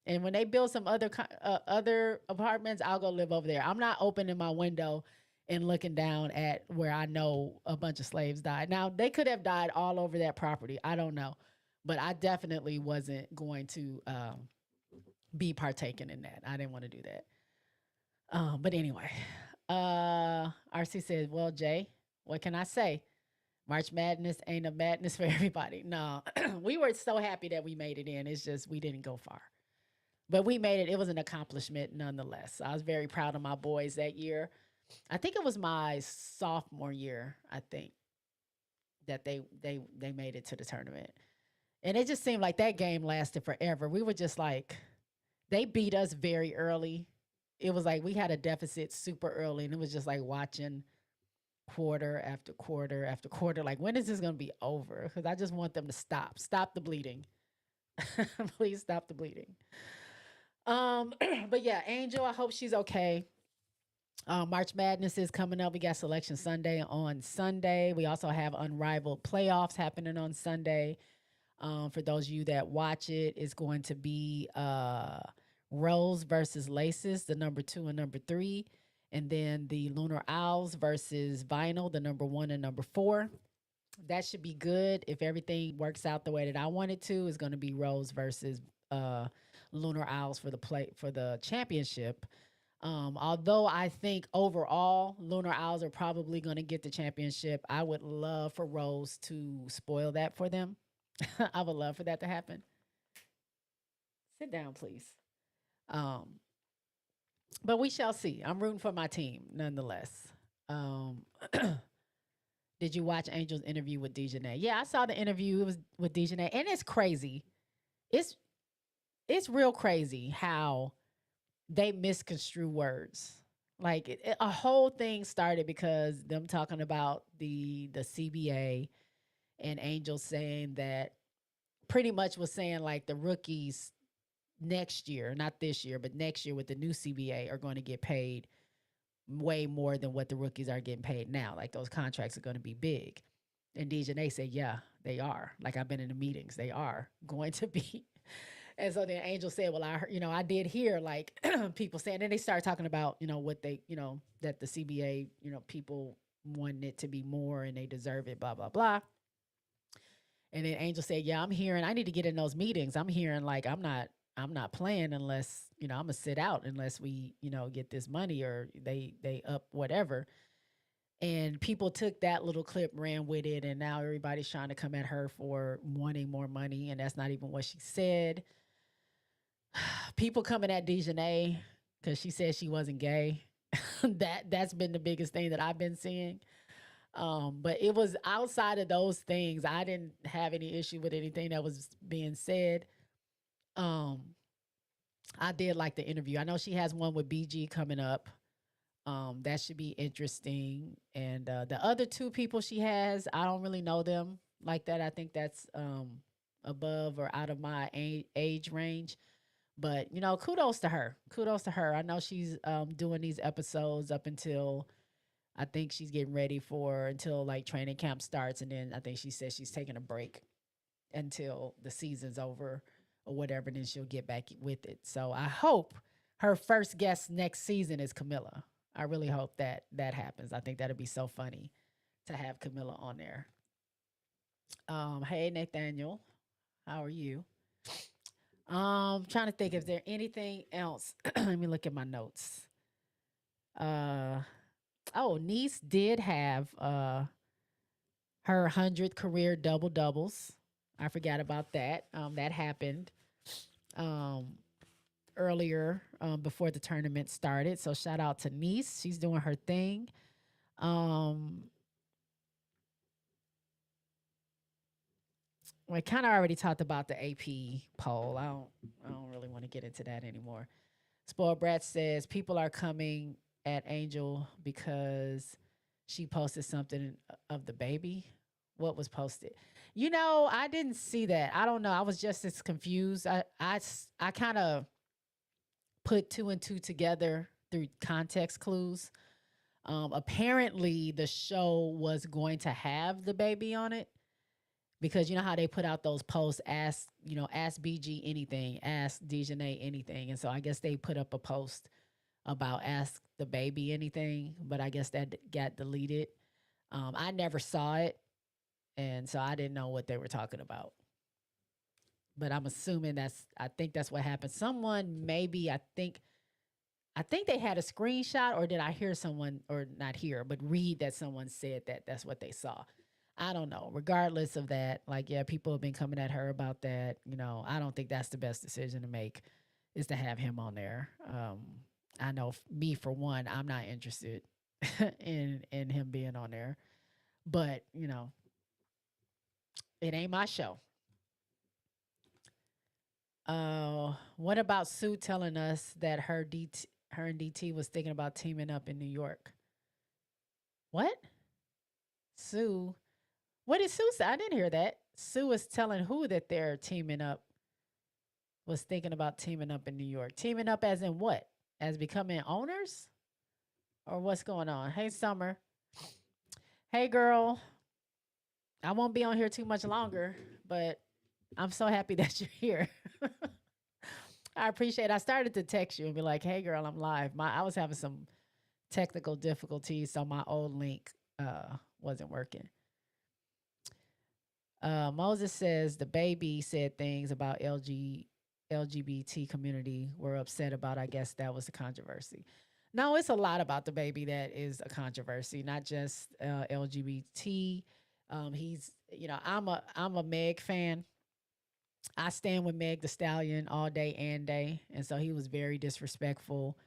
And when they build some other apartments, I'll go live over there. I'm not opening my window and looking down at where I know a bunch of slaves died. Now, they could have died all over that property. I don't know. But I definitely wasn't going to be partaking in that. I didn't want to do that. But anyway, RC said, well, Jay, what can I say? March Madness ain't a madness for everybody. No, we were so happy that we made it in. It's just we didn't go far. But we made it. It was an accomplishment nonetheless. I was very proud of my boys that year. I think it was my sophomore year, I think, that they made it to the tournament. And it just seemed like that game lasted forever. We were just like, they beat us very early. It was like we had a deficit super early, and it was just like watching quarter after quarter after quarter. Like, when is this going to be over? Because I just want them to stop the bleeding. Please stop the bleeding. But yeah, Angel, I hope she's okay. March Madness is coming up. We got Selection Sunday on Sunday. We also have Unrivaled playoffs happening on Sunday. For those of you that watch it, it's going to be Rose versus Laces, the number 2 and number 3. And then the Lunar Owls versus Vinyl, the number 1 and number 4. That should be good. If everything works out the way that I want it to, it's going to be Rose versus Lunar Owls for the championship. Although I think overall Lunar Owls are probably going to get the championship, I would love for Rose to spoil that for them. I would love for that to happen. Sit down, please. Um, but we shall see. I'm rooting for my team nonetheless. Um, did you watch Angel's interview with Dejanay? Yeah, I saw the interview. It was with Dejanay, and it's crazy. It's it's real crazy how they misconstrue words. Like a whole thing started because them talking about the CBA, and Angel saying that, pretty much was saying like the rookies next year, not this year, but next year with the new CBA are going to get paid way more than what the rookies are getting paid now. Like, those contracts are going to be big. And Dejanay said, yeah, they are. Like, I've been in the meetings. They are going to be. And so then Angel said, well, I did hear like people saying, and they started talking about, what they, that the CBA, people wanted it to be more and they deserve it, blah, blah, blah. And then Angel said, yeah, I'm hearing, I need to get in those meetings. I'm hearing like, I'm not playing unless, I'm gonna sit out unless we, get this money, or they up whatever. And people took that little clip, ran with it, and now everybody's trying to come at her for wanting more money, and that's not even what she said. People coming at Dejanay because she said she wasn't gay. That's been the biggest thing that I've been seeing. But it was outside of those things. I didn't have any issue with anything that was being said. Um, I did like the interview. I know she has one with BG coming up. That should be interesting. And the other two people she has, I don't really know them like that. I think that's above or out of my age range. But kudos to her. Kudos to her. I know she's doing these episodes up until, I think she's getting ready for until like training camp starts, and then I think she says she's taking a break until the season's over or whatever, and then she'll get back with it. So I hope her first guest next season is Camilla. I really hope that happens. I think that'd be so funny to have Camilla on there. Hey Nathaniel, how are you? Trying to think if there anything else. Let me look at my notes. Uh oh, Niece did have her 100th career double doubles. I forgot about that. That happened um earlier, before the tournament started. So shout out to Niece. She's doing her thing. Um We kind of already talked about the AP poll. I don't really want to get into that anymore. Spoiled Brat says people are coming at Angel because she posted something of the baby. What was posted? I didn't see that. I don't know. I was just as confused. I kind of put two and two together through context clues. Apparently, the show was going to have the baby on it because you know how they put out those posts, ask BG anything, ask Dejanay anything, and so I guess they put up a post about ask the baby anything, but I guess that got deleted. I never saw it, and so I didn't know what they were talking about. But I'm assuming I think that's what happened. Someone maybe I think they had a screenshot, or did I hear someone, or not hear, but read that someone said that that's what they saw. I don't know. Regardless of that, like, yeah, people have been coming at her about that. I don't think that's the best decision to make, is to have him on there. I know me, for one, I'm not interested in him being on there, but it ain't my show. What about Sue telling us that her and DT was thinking about teaming up in New York? What? Sue? What did Sue say? I didn't hear that. Sue was telling who that they're teaming up, was thinking about teaming up in New York. Teaming up as in what? As becoming owners? Or what's going on? Hey, Summer. Hey, girl. I won't be on here too much longer, but I'm so happy that you're here. I appreciate it. I started to text you and be like, hey, girl, I'm live. I was having some technical difficulties, so my old link wasn't working. Moses says the baby said things about LGBT community were upset about. I guess that was the controversy. No, it's a lot about the baby that is a controversy, not just LGBT. I'm a Meg fan. I stand with Meg the Stallion all day and day, and so he was very disrespectful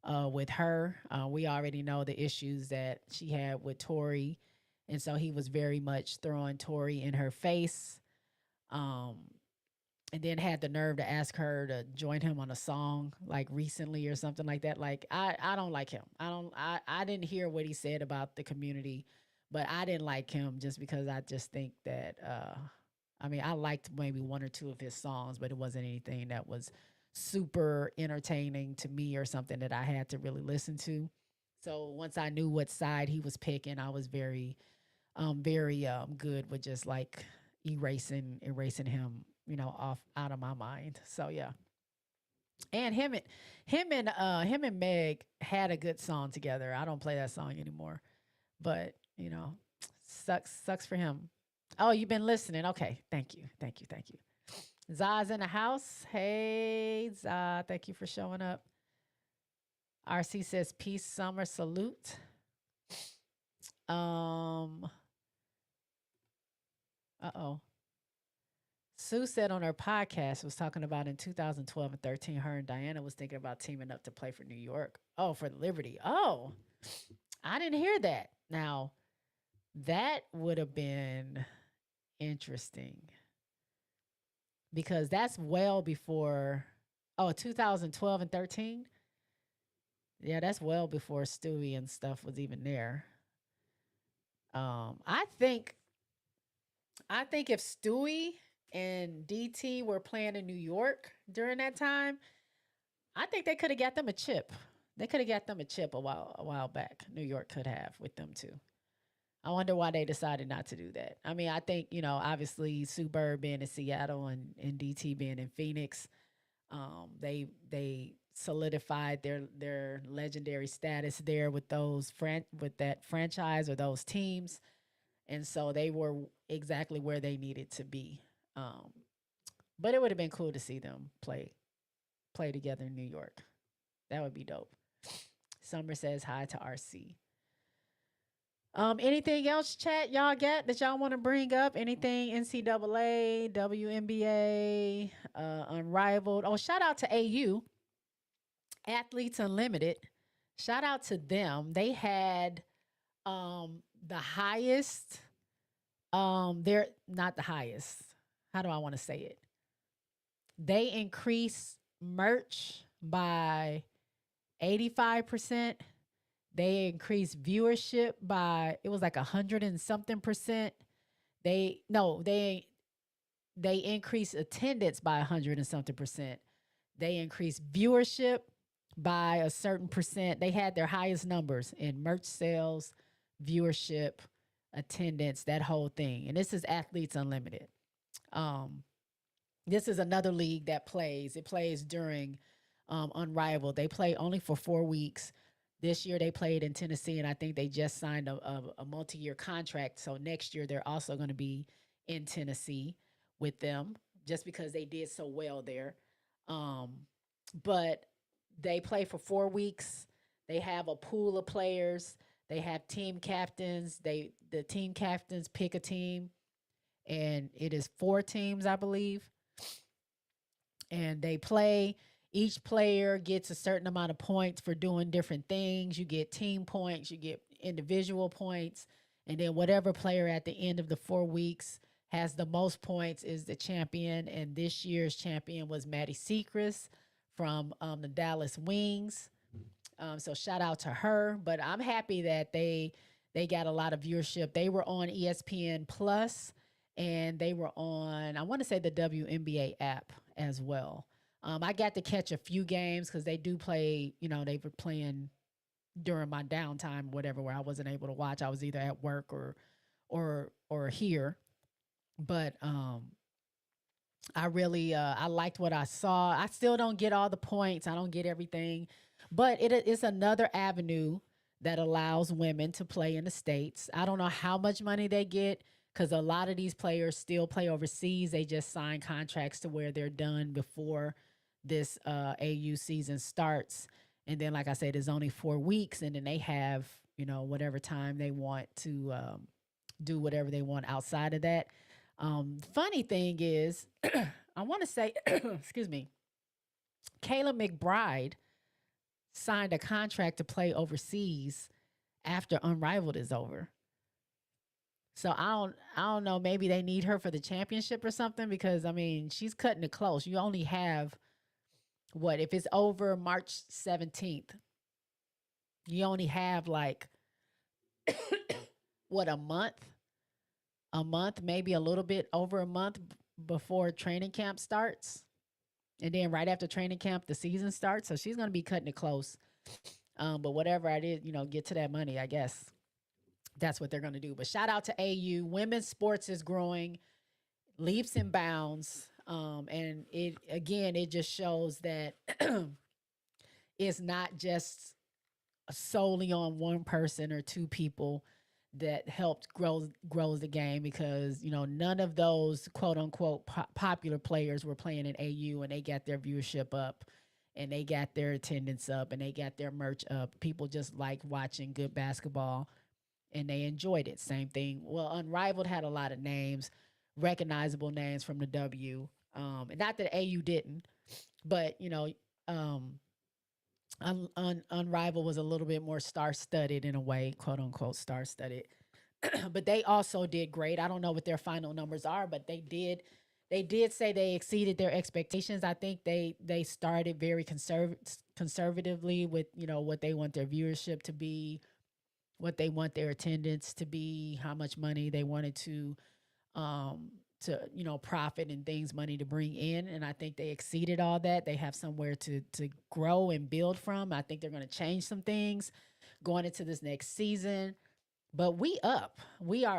with her. We already know the issues that she had with Tori, and so he was very much throwing Tori in her face. Um, and then had the nerve to ask her to join him on a song like recently or something like that. Like I don't like him. I didn't hear what he said about the community, but I didn't like him just because I just think that I mean, I liked maybe one or two of his songs, but it wasn't anything that was super entertaining to me or something that I had to really listen to. So once I knew what side he was picking, I was very good with just like erasing him, off out of my mind. So yeah. And him and Meg had a good song together. I don't play that song anymore. But, sucks for him. Oh, you've been listening. Okay. Thank you. Thank you. Thank you. Za's in the house. Hey, Za. Thank you for showing up. RC says, peace, summer, salute. Uh-oh. Sue said on her podcast, was talking about in 2012 and 13, her and Diana was thinking about teaming up to play for New York. Oh, for Liberty. Oh, I didn't hear that. Now, that would have been interesting because that's well before, 2012 and 13. Yeah, that's well before Stewie and stuff was even there. I think if Stewie and DT were playing in New York during that time, I think they could have got them a chip. They could have got them a chip a while back. New York could have with them too. I wonder why they decided not to do that. I mean, I think, obviously Sue Bird being in Seattle and DT being in Phoenix, they solidified their legendary status there with with that franchise or those teams. And so they were exactly where they needed to be. But it would have been cool to see them play together in New York. That would be dope. Summer says hi to RC. Anything else, chat, y'all got that y'all want to bring up? Anything NCAA, WNBA, Unrivaled? Oh, shout out to AU, Athletes Unlimited. Shout out to them. They had the highest. They're not the highest. how do I want to say it? They increase merch by 85%. They increased viewership by, it was like 100 and something percent. They no, they increased attendance by 100 and something percent. They increased viewership by a certain percent. They had their highest numbers in merch sales, viewership, attendance, that whole thing. And this is Athletes Unlimited. Um, this is another league that plays. It plays during Unrivaled. They play only for 4 weeks. This year they played in Tennessee, and I think they just signed a multi-year contract. So next year they're also going to be in Tennessee with them, just because they did so well there. Um, but they play for 4 weeks. They have a pool of players. They have team captains. The team captains pick a team, and it is 4 teams, I believe, and they play. Each player gets a certain amount of points for doing different things. You get team points, you get individual points, and then whatever player at the end of the 4 weeks has the most points is the champion. And this year's champion was Maddie Sechrist from the Dallas Wings. So shout out to her. But I'm happy that they got a lot of viewership. They were on ESPN Plus, and they were on, I want to say, the WNBA app as well. I got to catch a few games because they do play. They were playing during my downtime, whatever, where I wasn't able to watch. I was either at work or here. But I really I liked what I saw. I still don't get all the points. I don't get everything, but it is another avenue that allows women to play in the States. I don't know how much money they get because a lot of these players still play overseas. They just sign contracts to where they're done before this AU season starts. And then, like I said, it's only 4 weeks, and then they have, whatever time they want to do whatever they want outside of that. Funny thing is, I want to say, excuse me, Kayla McBride signed a contract to play overseas after Unrivaled is over. So I don't know. Maybe they need her for the championship or something, because I mean she's cutting it close. You only have, what, if it's over March 17th? You only have like what, a month, maybe a little bit over a month before training camp starts. And then right after training camp, the season starts. So she's going to be cutting it close. But whatever I did, get to that money, I guess that's what they're going to do. But shout out to AU. Women's sports is growing leaps and bounds. And it just shows that it's not just solely on one person or two people that helped grows the game, because none of those quote unquote popular players were playing in AU, and they got their viewership up, and they got their attendance up, and they got their merch up. People just like watching good basketball, and they enjoyed it. Same thing. Well, Unrivaled had a lot of names, recognizable names from the W. And not that AU didn't, but um, Unrivaled was a little bit more star studded in a way, quote unquote star studded. But they also did great. I don't know what their final numbers are, but they did say they exceeded their expectations. I think they started very conservatively with what they want their viewership to be, what they want their attendance to be, how much money they wanted um to profit and things, money to bring in. And I think they exceeded all that. They have somewhere to grow and build from. I think they're going to change some things going into this next season. But we are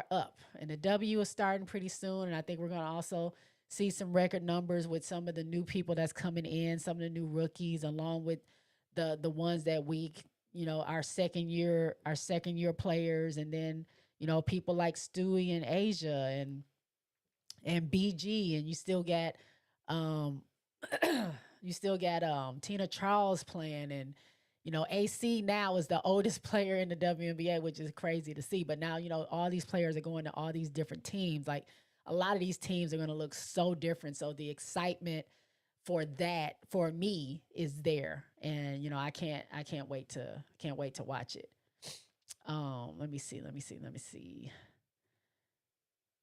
up, and the W is starting pretty soon. And I think we're going to also see some record numbers with some of the new people that's coming in, some of the new rookies, along with the ones that our second year players. And then people like Stewie and Asia and BG, and um you still got Tina Charles playing. And AC now is the oldest player in the WNBA, which is crazy to see. But now all these players are going to all these different teams. Like, a lot of these teams are going to look so different. So the excitement for that, for me, is there. And I can't wait to watch it. Let me see.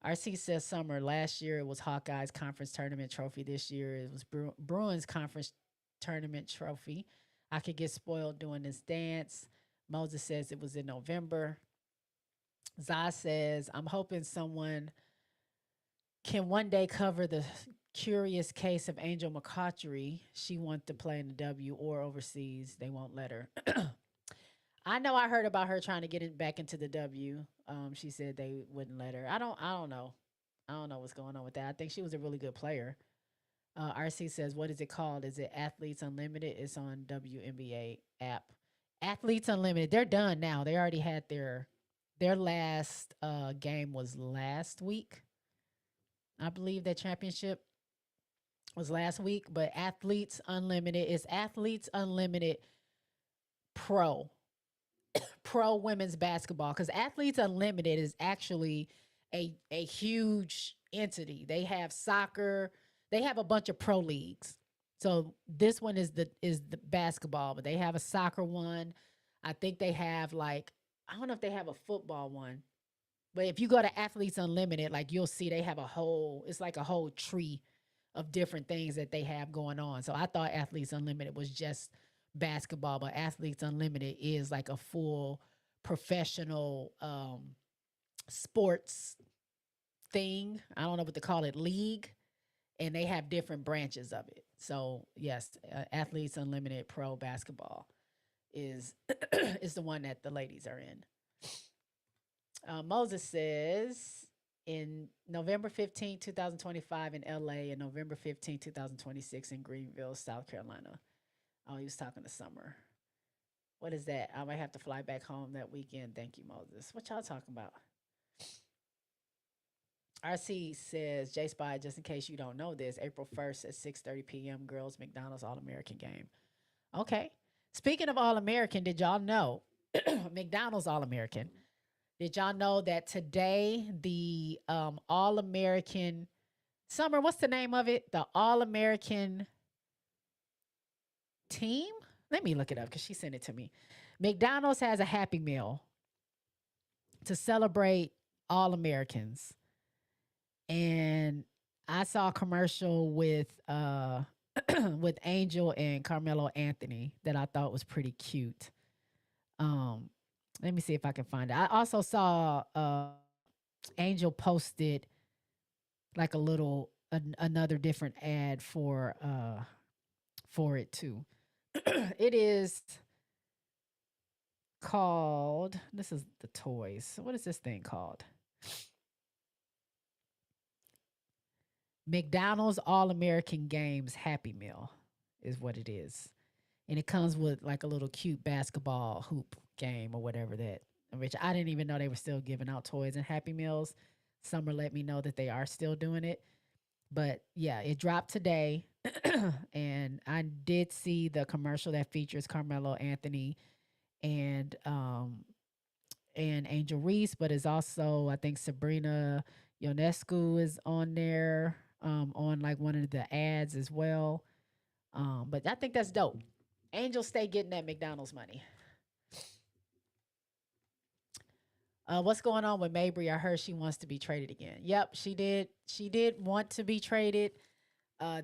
RC says summer. Last year it was Hawkeyes conference tournament trophy. This year it was Bruins conference tournament trophy. I could get spoiled doing this dance. Moses says it was in November. Zah says, I'm hoping someone can one day cover the curious case of Angel McCaughtry. She wants to play in the W or overseas. They won't let her. I know I heard about her trying to get it back into the W. She said they wouldn't let her. I don't know. I don't know what's going on with that. I think she was a really good player. RC says, what is it called? Is it Athletes Unlimited? It's on WNBA app. Athletes Unlimited. They're done now. They already had their last game was last week. I believe that championship was last week, but Athletes Unlimited is Athletes Unlimited Pro. Pro women's basketball, because Athletes Unlimited is actually a huge entity. They have soccer, they have a bunch of pro leagues. So this one is the basketball, but they have a soccer one. I think they have like, I don't know if they have a football one. But if you go to Athletes Unlimited, like you'll see they have it's like a whole tree of different things that they have going on. So I thought Athletes Unlimited was just basketball, but Athletes Unlimited is like a full professional sports thing. I don't know what to call it, league, and they have different branches of it. So yes, Athletes Unlimited Pro Basketball is is the one that the ladies are in. Moses says in November 15, 2025 in LA and November 15, 2026 in Greenville, South Carolina. Oh, he was talking to Summer. What is that? I might have to fly back home that weekend. Thank you, Moses. What y'all talking about? RC says, J Spy, just in case you don't know this, April 1st at 6:30 p.m. Girls McDonald's All-American game. Okay. Speaking of All-American, did y'all know McDonald's All-American? Did y'all know that today the All-American Summer, what's the name of it? The All-American team? Let me look it up because she sent it to me. McDonald's has a Happy Meal to celebrate all Americans. And I saw a commercial with with Angel and Carmelo Anthony that I thought was pretty cute. Let me see if I can find it. I also saw Angel posted like a little another different ad for it too. It is called, this is the toys. What is this thing called? McDonald's All-American Games Happy Meal is what it is. And it comes with like a little cute basketball hoop game or whatever that, which I didn't even know they were still giving out toys and Happy Meals. Summer let me know that they are still doing it. But yeah, it dropped today. And I did see the commercial that features Carmelo Anthony and Angel Reese, but is also I think Sabrina Ionescu is on there, on like one of the ads as well. But I think that's dope. Angel stay getting that McDonald's money. What's going on with Mabry? I heard she wants to be traded again. Yep, she did. She did want to be traded.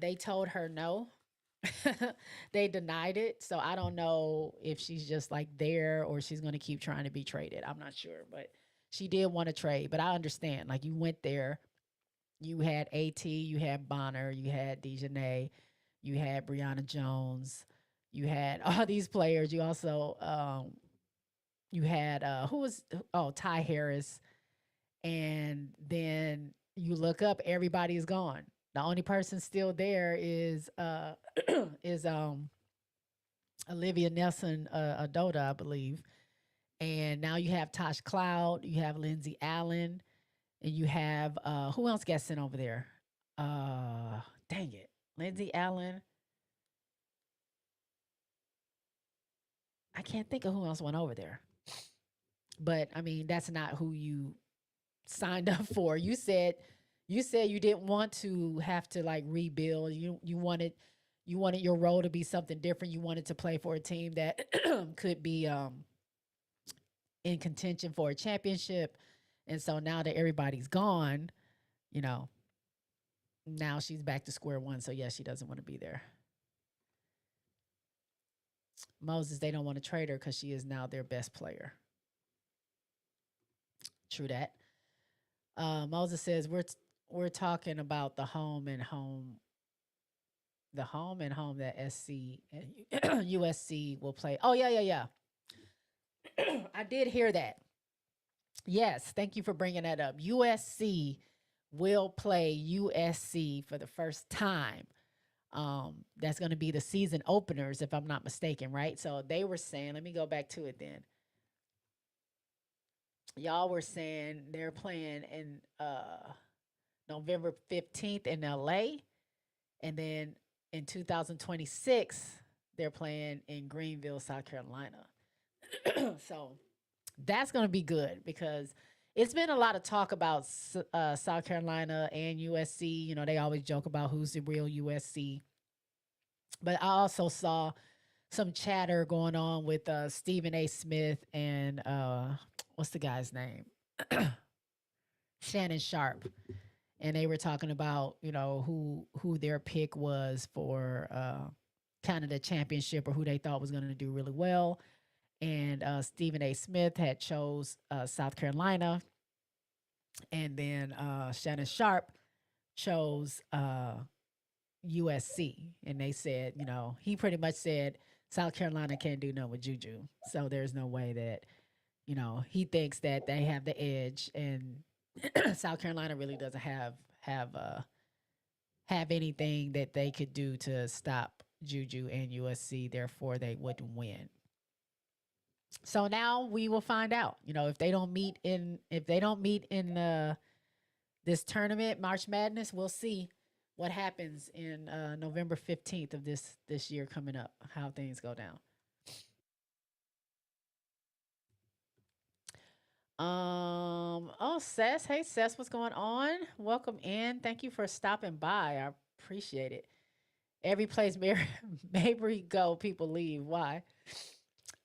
They told her no. They denied it. So I don't know if she's just like there or she's going to keep trying to be traded. I'm not sure, but she did want to trade. But I understand. Like you went there, you had AT, you had Bonner, you had Dejanay, you had Brianna Jones, you had all these players. You also you had Ty Harris, and then you look up, everybody's gone. The only person still there is is Olivia Nelson Adota, I believe. And now you have Tosh Cloud, you have Lindsay Allen, and you have who else got sent over there? Dang it. Lindsay Allen. I can't think of who else went over there. But I mean, that's not who you signed up for. You said you didn't want to have to like rebuild. You wanted your role to be something different. You wanted to play for a team that could be in contention for a championship. And so now that everybody's gone, you know, now she's back to square one. So, yes, she doesn't want to be there. Moses, they don't want to trade her because she is now their best player. True that. Moses says we're talking about the home and home, that SC and USC will play. Oh yeah. I did hear that. Yes, thank you for bringing that up. USC will play USC for the first time. That's going to be the season openers, if I'm not mistaken, right? So they were saying, let me go back to it then. Y'all were saying they're playing in November 15th in LA, and then in 2026 they're playing in Greenville, South Carolina. So that's going to be good because it's been a lot of talk about South Carolina and USC. You know, they always joke about who's the real USC. But I also saw some chatter going on with Stephen A. Smith and what's the guy's name? Shannon Sharp. And they were talking about, you know, who their pick was for kind of the championship or who they thought was going to do really well. And Stephen A. Smith had chose South Carolina, and then Shannon Sharp chose USC. And they said, you know, he pretty much said South Carolina can't do nothing with Juju, so there's no way that, you know, he thinks that they have the edge, and South Carolina really doesn't have anything that they could do to stop Juju and USC. Therefore, they wouldn't win. So now we will find out. You know, if they don't meet in this tournament, March Madness, we'll see what happens in November 15th of this year coming up. How things go down. Oh, Sess. Hey, Sess, what's going on? Welcome in. Thank you for stopping by. I appreciate it. Every place Mabry go, people leave. Why?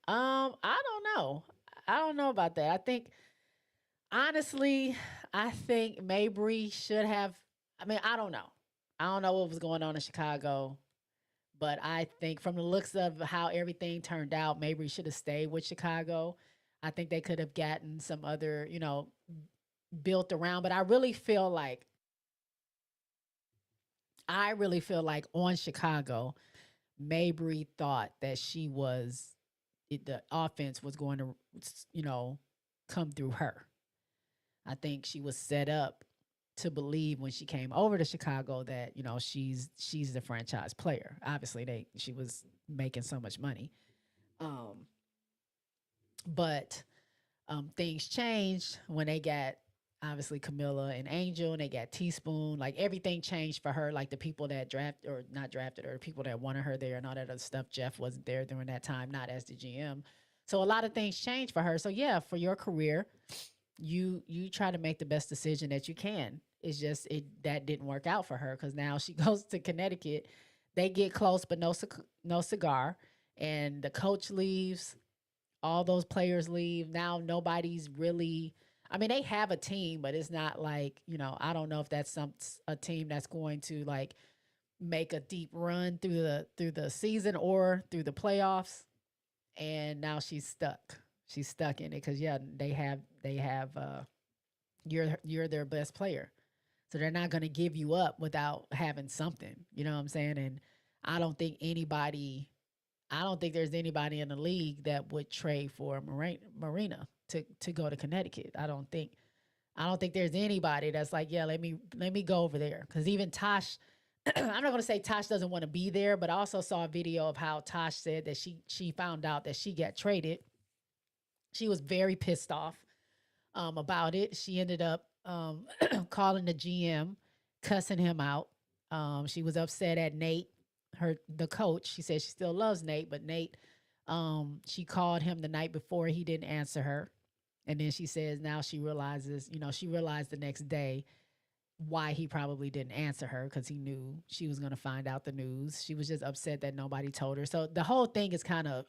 I don't know. I don't know about that. I think honestly, I think Mabry should have. I mean, I don't know. I don't know what was going on in Chicago, but I think from the looks of how everything turned out, Mabry should have stayed with Chicago. I think they could have gotten some other, you know, built around. But I really feel like on Chicago, Mabry thought that the offense was going to, you know, come through her. I think she was set up to believe when she came over to Chicago that, you know, she's the franchise player. Obviously, she was making so much money, but things changed when they got obviously Camilla and Angel, and they got Teaspoon. Like everything changed for her. Like the people that drafted or not drafted her, the people that wanted her there and all that other stuff. Jeff wasn't there during that time, not as the GM. So a lot of things changed for her. So yeah, for your career, you try to make the best decision that you can. It's just that didn't work out for her because now she goes to Connecticut. They get close, but no cigar, and the coach leaves. All those players leave. Now nobody's really. I mean, they have a team, but it's not like, you know. I don't know if that's a team that's going to like make a deep run through the season or through the playoffs. And now she's stuck. She's stuck in it because yeah, they have you're their best player. So they're not going to give you up without having something. You know what I'm saying? And I don't think there's anybody in the league that would trade for Marina to go to Connecticut. I don't think there's anybody that's like, yeah, let me go over there. Because even Tosh, I'm not going to say Tosh doesn't want to be there, but I also saw a video of how Tosh said that she found out that she got traded. She was very pissed off about it. She ended up calling the GM, cussing him out. She was upset at Nate, the coach. She said she still loves Nate, but Nate, she called him the night before. He didn't answer her. And then she says now she realized the next day why he probably didn't answer her, because he knew she was going to find out the news. She was just upset that nobody told her. So the whole thing is kind of,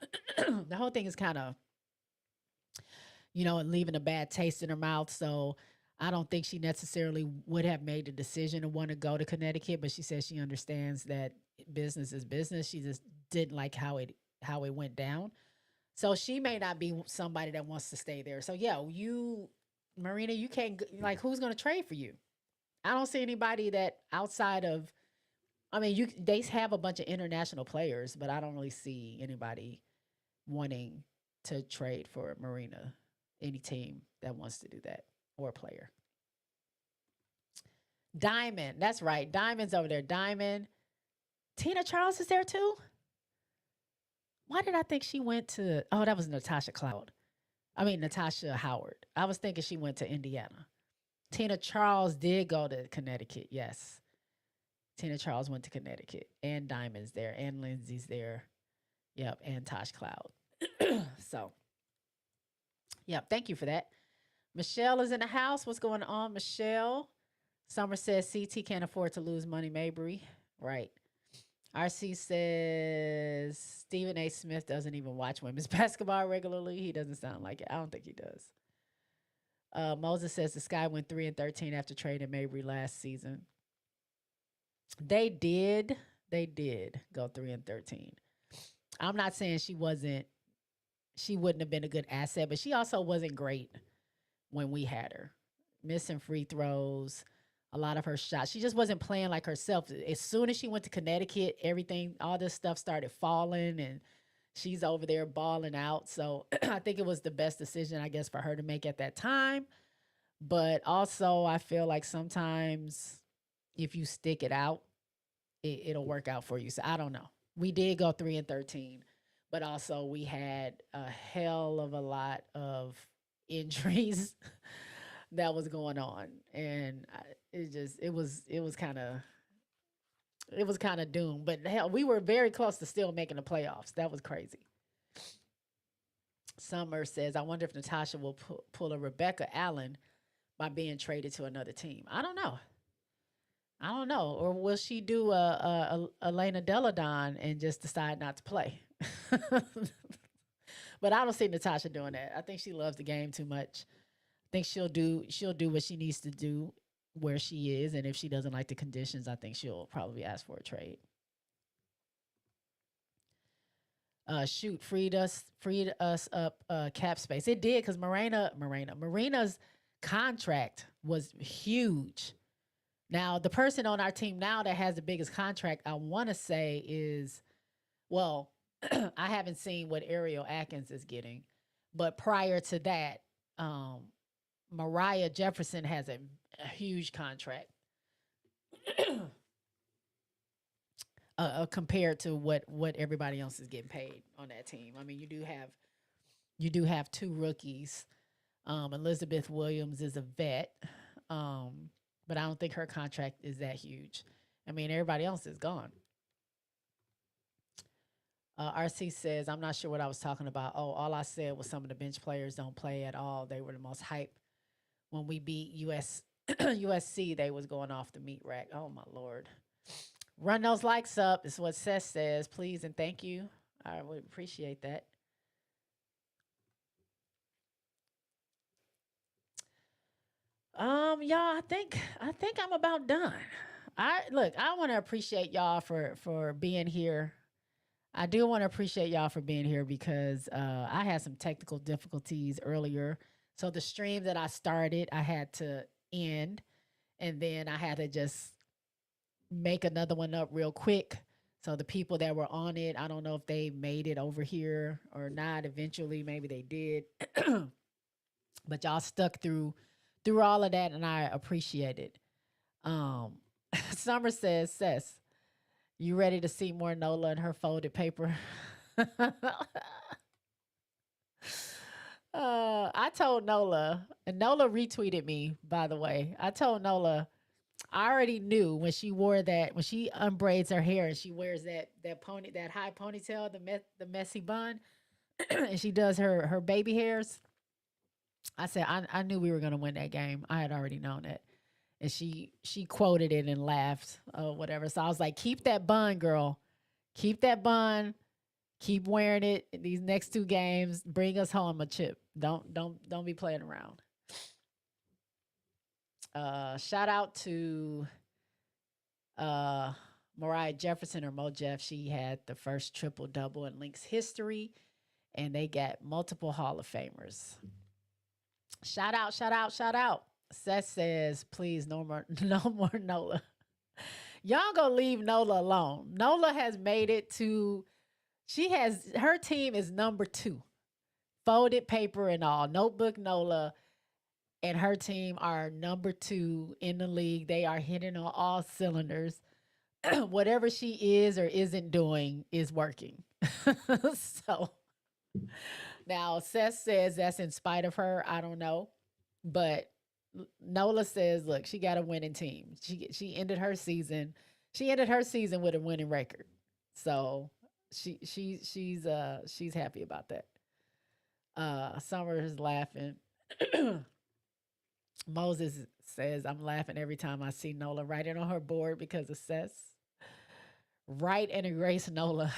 you know, leaving a bad taste in her mouth. So I don't think she necessarily would have made the decision to want to go to Connecticut, but she says she understands that business is business. She just didn't like how it went down. So she may not be somebody that wants to stay there. So yeah, you Marina, you can't like who's going to trade for you? I don't see anybody that outside of I mean, you they have a bunch of international players, but I don't really see anybody wanting to trade for Marina. Any team that wants to do that or a player. Diamond, that's right. Diamond's over there. Diamond. Tina Charles is there too. Why did I think she went to? Oh, that was Natasha Cloud. I mean Natasha Howard. I was thinking she went to Indiana. Tina Charles did go to Connecticut. Yes, Tina Charles went to Connecticut, and Diamond's there, and Lindsay's there. Yep, and Tosh Cloud. So, yep. Thank you for that. Michelle is in the house. What's going on, Michelle? Summer says CT can't afford to lose money, Mabry. Right. RC says Stephen A. Smith doesn't even watch women's basketball regularly. He doesn't sound like it. I don't think he does. Moses says the Sky went 3-13 after trading Mabry last season. They did. They did go 3-13. I'm not saying she wouldn't have been a good asset, but she also wasn't great when we had her. Missing free throws, a lot of her shots. She just wasn't playing like herself. As soon as she went to Connecticut, everything, all this stuff started falling and she's over there balling out. So I think it was the best decision, I guess, for her to make at that time. But also, I feel like sometimes if you stick it out, it'll work out for you. So I don't know. We did go 3-13, but also we had a hell of a lot of injuries that was going on, and it was kind of doomed. But hell, we were very close to still making the playoffs. That was crazy. Summer says, "I wonder if Natasha will pull a Rebecca Allen by being traded to another team." I don't know. I don't know. Or will she do a Elena Deladon and just decide not to play? But I don't see Natasha doing that. I think she loves the game too much. I think she'll do what she needs to do where she is, and if she doesn't like the conditions, I think she'll probably ask for a trade. Shoot, freed us up cap space. It did because Marina's contract was huge. Now, the person on our team now that has the biggest contract, I want to say is, well, I haven't seen what Ariel Atkins is getting, but prior to that, Mariah Jefferson has a huge contract compared to what everybody else is getting paid on that team. I mean, you do have two rookies. Elizabeth Williams is a vet, but I don't think her contract is that huge. I mean, everybody else is gone. RC says, I'm not sure what I was talking about. Oh, all I said was some of the bench players don't play at all. They were the most hype when we beat USC. They was going off the meat rack. Oh, my Lord. Run those likes up is what Seth says. Please and thank you. I would appreciate that. Y'all, I think I'm about done. I want to appreciate y'all for being here. I do want to appreciate y'all for being here because I had some technical difficulties earlier. So the stream that I started, I had to end, and then I had to just make another one up real quick. So the people that were on it, I don't know if they made it over here or not. Eventually, maybe they did, but y'all stuck through all of that, and I appreciate it. Um, Summer says, "Sis, you ready to see more Nola and her folded paper?" I told Nola, and Nola retweeted me, by the way. I told Nola, I already knew when she wore that, when she unbraids her hair and she wears that high ponytail, the messy bun, and she does her baby hairs. I said I knew we were gonna win that game. I had already known it. And she quoted it and laughed or whatever. So I was like, keep that bun, girl. Keep that bun. Keep wearing it these next two games. Bring us home a chip. Don't be playing around. Shout out to uh, Mariah Jefferson or Mo Jeff. She had the first triple double in Lynx history, and they got multiple Hall of Famers. Shout out, shout out, shout out. Seth says, please, no more, no more Nola. Y'all gonna leave Nola alone. Nola has made it to, her team is number 2. Folded paper and all. Notebook Nola and her team are number 2 in the league. They are hitting on all cylinders. Whatever she is or isn't doing is working. So now Seth says that's in spite of her. I don't know. But Nola says, look, she got a winning team. She ended her season. She ended her season with a winning record. So she's happy about that. Summer is laughing. Moses says, I'm laughing every time I see Nola writing on her board because of Seth. Write and erase Nola.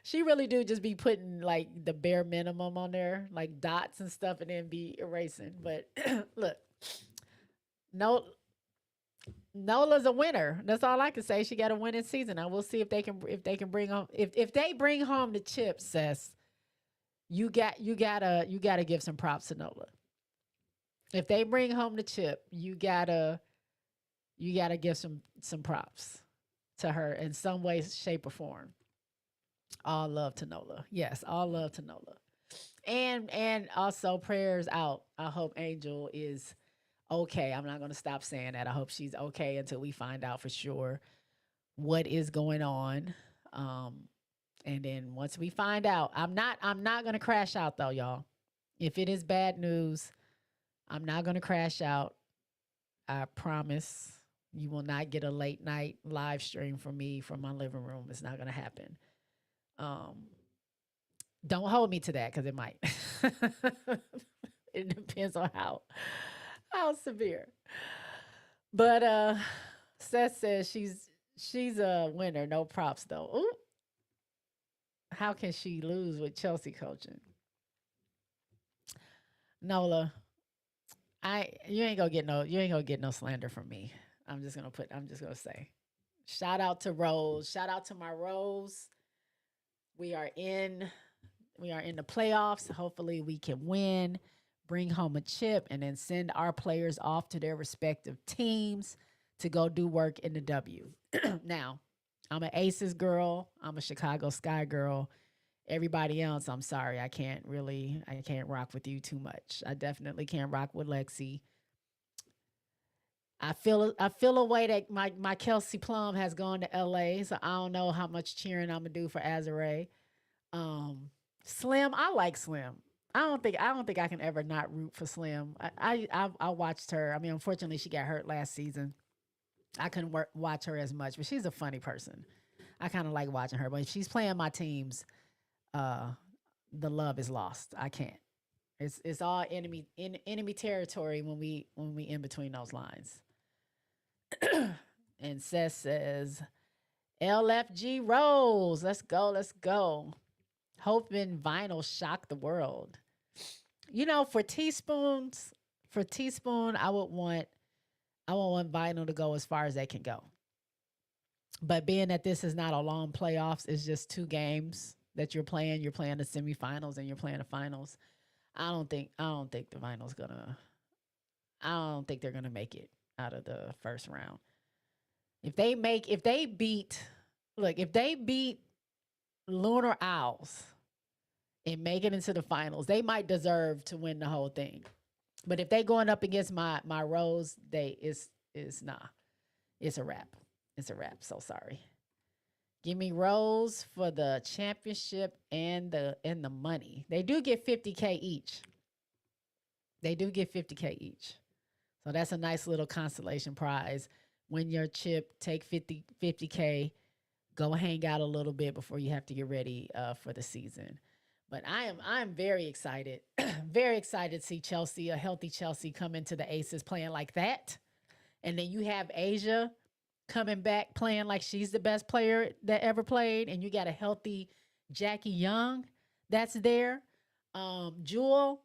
She really do just be putting like the bare minimum on there, like dots and stuff, and then be erasing. But look, no, Nola's a winner. That's all I can say. She got a winning season. I will see if they can bring home if they bring home the chips, Seth. You gotta give some props to Nola. If they bring home the chip, you gotta give some props to her in some way, shape, or form. All love to Nola. Yes, all love to Nola. And also prayers out. I hope Angel is okay. I'm not gonna stop saying that. I hope she's okay until we find out for sure what is going on. And then once we find out, I'm not gonna crash out though, y'all. If it is bad news, I'm not gonna crash out. I promise. You will not get a late night live stream from me from my living room. It's not gonna happen. Um, don't hold me to that because it might. It depends on how severe. But Seth says she's a winner. No props though. Ooh, how can she lose with Chelsea coaching? Nola, you ain't gonna get no slander from me. I'm just gonna say. Shout out to Rose. Shout out to my Rose. We are in we are in the playoffs. Hopefully we can win, bring home a chip, and then send our players off to their respective teams to go do work in the W. Now, I'm an Aces girl. I'm a Chicago Sky girl. Everybody else, I'm sorry, I can't rock with you too much. I definitely can't rock with Lexi. I feel a way that my Kelsey Plum has gone to LA, so I don't know how much cheering I'm gonna do for Azare. Um, Slim, I like Slim. I don't think I can ever not root for Slim. I watched her. I mean, unfortunately, she got hurt last season. I couldn't watch her as much, but she's a funny person. I kind of like watching her. But if she's playing my teams, uh, the love is lost. I can't. It's all enemy territory when we in between those lines. And Seth says LFG Rose. Let's go. Let's go. Hoping vinyl shock the world. You know, for teaspoon, I would want vinyl to go as far as they can go. But being that this is not a long playoffs, it's just 2 games that you're playing. You're playing the semifinals and you're playing the finals. I don't think the finals gonna I don't think they're gonna make it out of the first round. If they beat if they beat Lunar Owls and make it into the finals, they might deserve to win the whole thing. But if they going up against my Rose, they is nah. It's a wrap. It's a wrap. So sorry. Give me Rose for the championship and the money. They do get 50K each. They do get 50K each. So that's a nice little consolation prize. Win your chip, take 50K, go hang out a little bit before you have to get ready for the season. But I'm very excited, very excited to see Chelsea, a healthy Chelsea, come into the Aces playing like that, and then you have Asia coming back playing like she's the best player that ever played, and you got a healthy Jackie Young that's there. Jewel,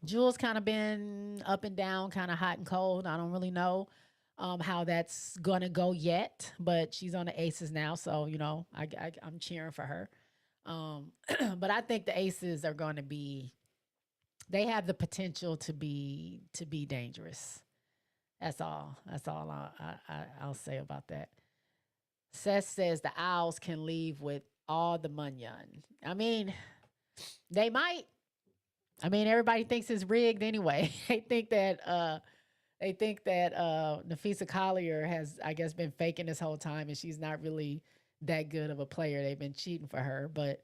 Jules kind of been up and down, kind of hot and cold. I don't really know how that's gonna go yet, but she's on the Aces now, so I'm cheering for her. But I think the Aces are going to be. They have the potential to be dangerous. That's all. That's all I'll say about that. Seth says the Owls can leave with all the munyon. I mean, they might. I mean, everybody thinks it's rigged anyway. They think that Nafisa Collier has, I guess, been faking this whole time, and she's not really that good of a player. They've been cheating for her, but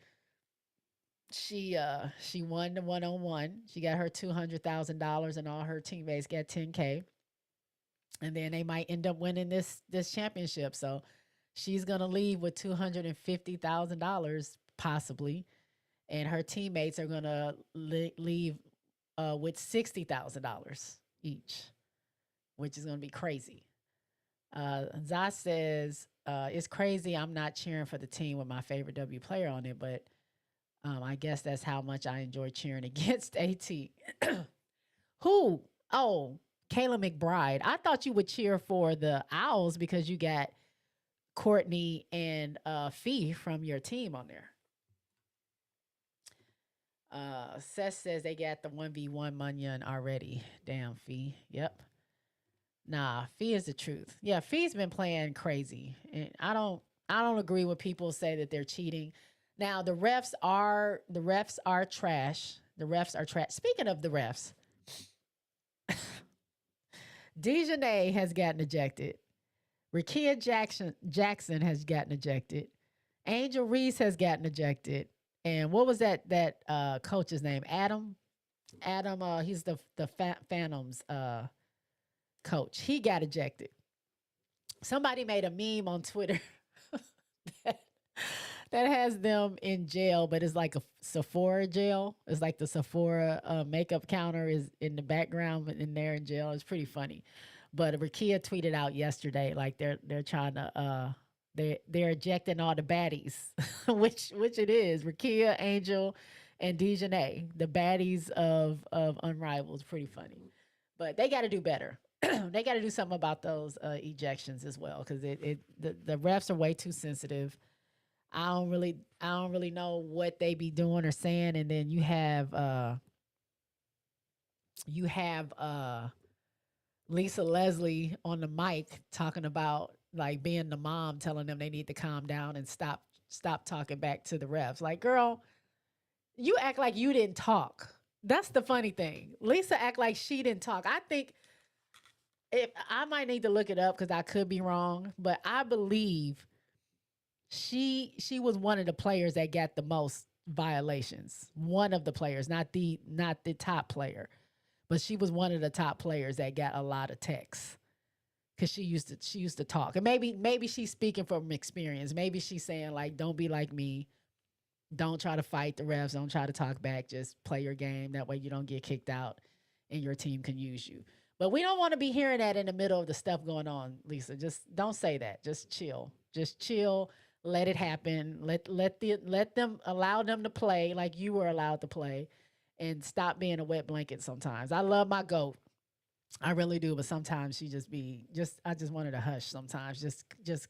she won the 1-on-1. She got her $200,000, and all her teammates got 10K, and then they might end up winning this championship. So she's gonna leave with $250,000 possibly, and her teammates are gonna leave with $60,000 each, which is gonna be crazy. Zah says it's crazy. I'm not cheering for the team with my favorite W player on it, but I guess that's how much I enjoy cheering against AT. Who? Oh, Kayla McBride. I thought you would cheer for the Owls because you got Courtney and Fee from your team on there. Seth says they got the 1v1 Munyon already. Damn, Fee. Yep. Nah, Fee is the truth. Yeah, Fee's been playing crazy. And I don't agree when people say that they're cheating. Now the refs are trash. The refs are trash. Speaking of the refs, Dejanay has gotten ejected. Rakia Jackson has gotten ejected. Angel Reese has gotten ejected. And what was that coach's name? Adam. Adam. He's the Phantoms coach. He got ejected. Somebody made a meme on Twitter that, that has them in jail, but it's like a Sephora jail. It's like the Sephora makeup counter is in the background, and they're in jail. It's pretty funny. But Rakia tweeted out yesterday, like they're trying to they're ejecting all the baddies, which it is. Rakia, Angel, and Dejanay, the baddies of Unrivaled. It's pretty funny, but they got to do better. They got to do something about those ejections as well, because the refs are way too sensitive. I don't really know what they be doing or saying, and then you have Lisa Leslie on the mic talking about like being the mom, telling them they need to calm down and stop talking back to the refs. Like, girl, you act like you didn't talk. That's the funny thing. Lisa act like she didn't talk. I think if I might need to look it up because I could be wrong, but I believe she was one of the players that got the most violations. One of the players, not the top player, but she was one of the top players that got a lot of texts because she used to talk. And maybe she's speaking from experience. Maybe she's saying like, don't be like me. Don't try to fight the refs. Don't try to talk back. Just play your game. That way you don't get kicked out and your team can use you. But we don't want to be hearing that in the middle of the stuff going on, Lisa. Just don't say that. Just chill. Just chill. Let it happen. Let them allow them to play like you were allowed to play, and stop being a wet blanket sometimes. I love my goat. I really do, but sometimes she just I just wanted to hush sometimes. Just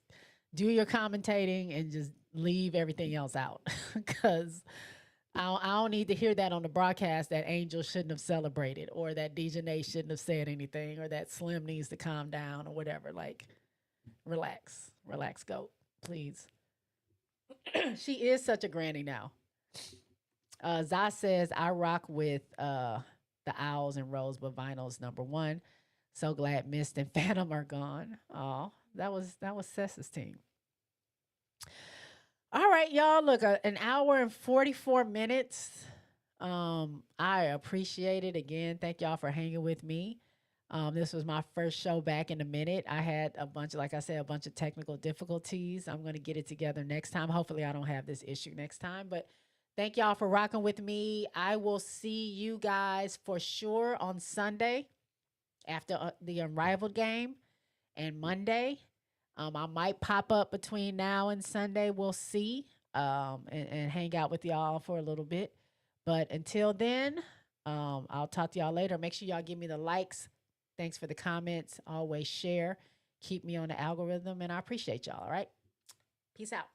do your commentating and just leave everything else out. Cuz I don't need to hear that on the broadcast that Angel shouldn't have celebrated, or that DJ shouldn't have said anything, or that Slim needs to calm down or whatever. Like, relax. Relax, goat, please. She is such a granny now. Zah says, I rock with the Owls and Rose, but Vinyl's number one. So glad Mist and Phantom are gone. Oh, that was Sessa's team. All right, y'all. Look, an hour and 44 minutes. I appreciate it again. Thank y'all for hanging with me. This was my first show back in a minute. I had like I said, a bunch of technical difficulties. I'm gonna get it together next time. Hopefully, I don't have this issue next time. But thank y'all for rocking with me. I will see you guys for sure on Sunday after the Unrivaled game, and Monday. I might pop up between now and Sunday. We'll see. And hang out with y'all for a little bit. But until then, I'll talk to y'all later. Make sure y'all give me the likes. Thanks for the comments. Always share. Keep me on the algorithm, and I appreciate y'all. All right. Peace out.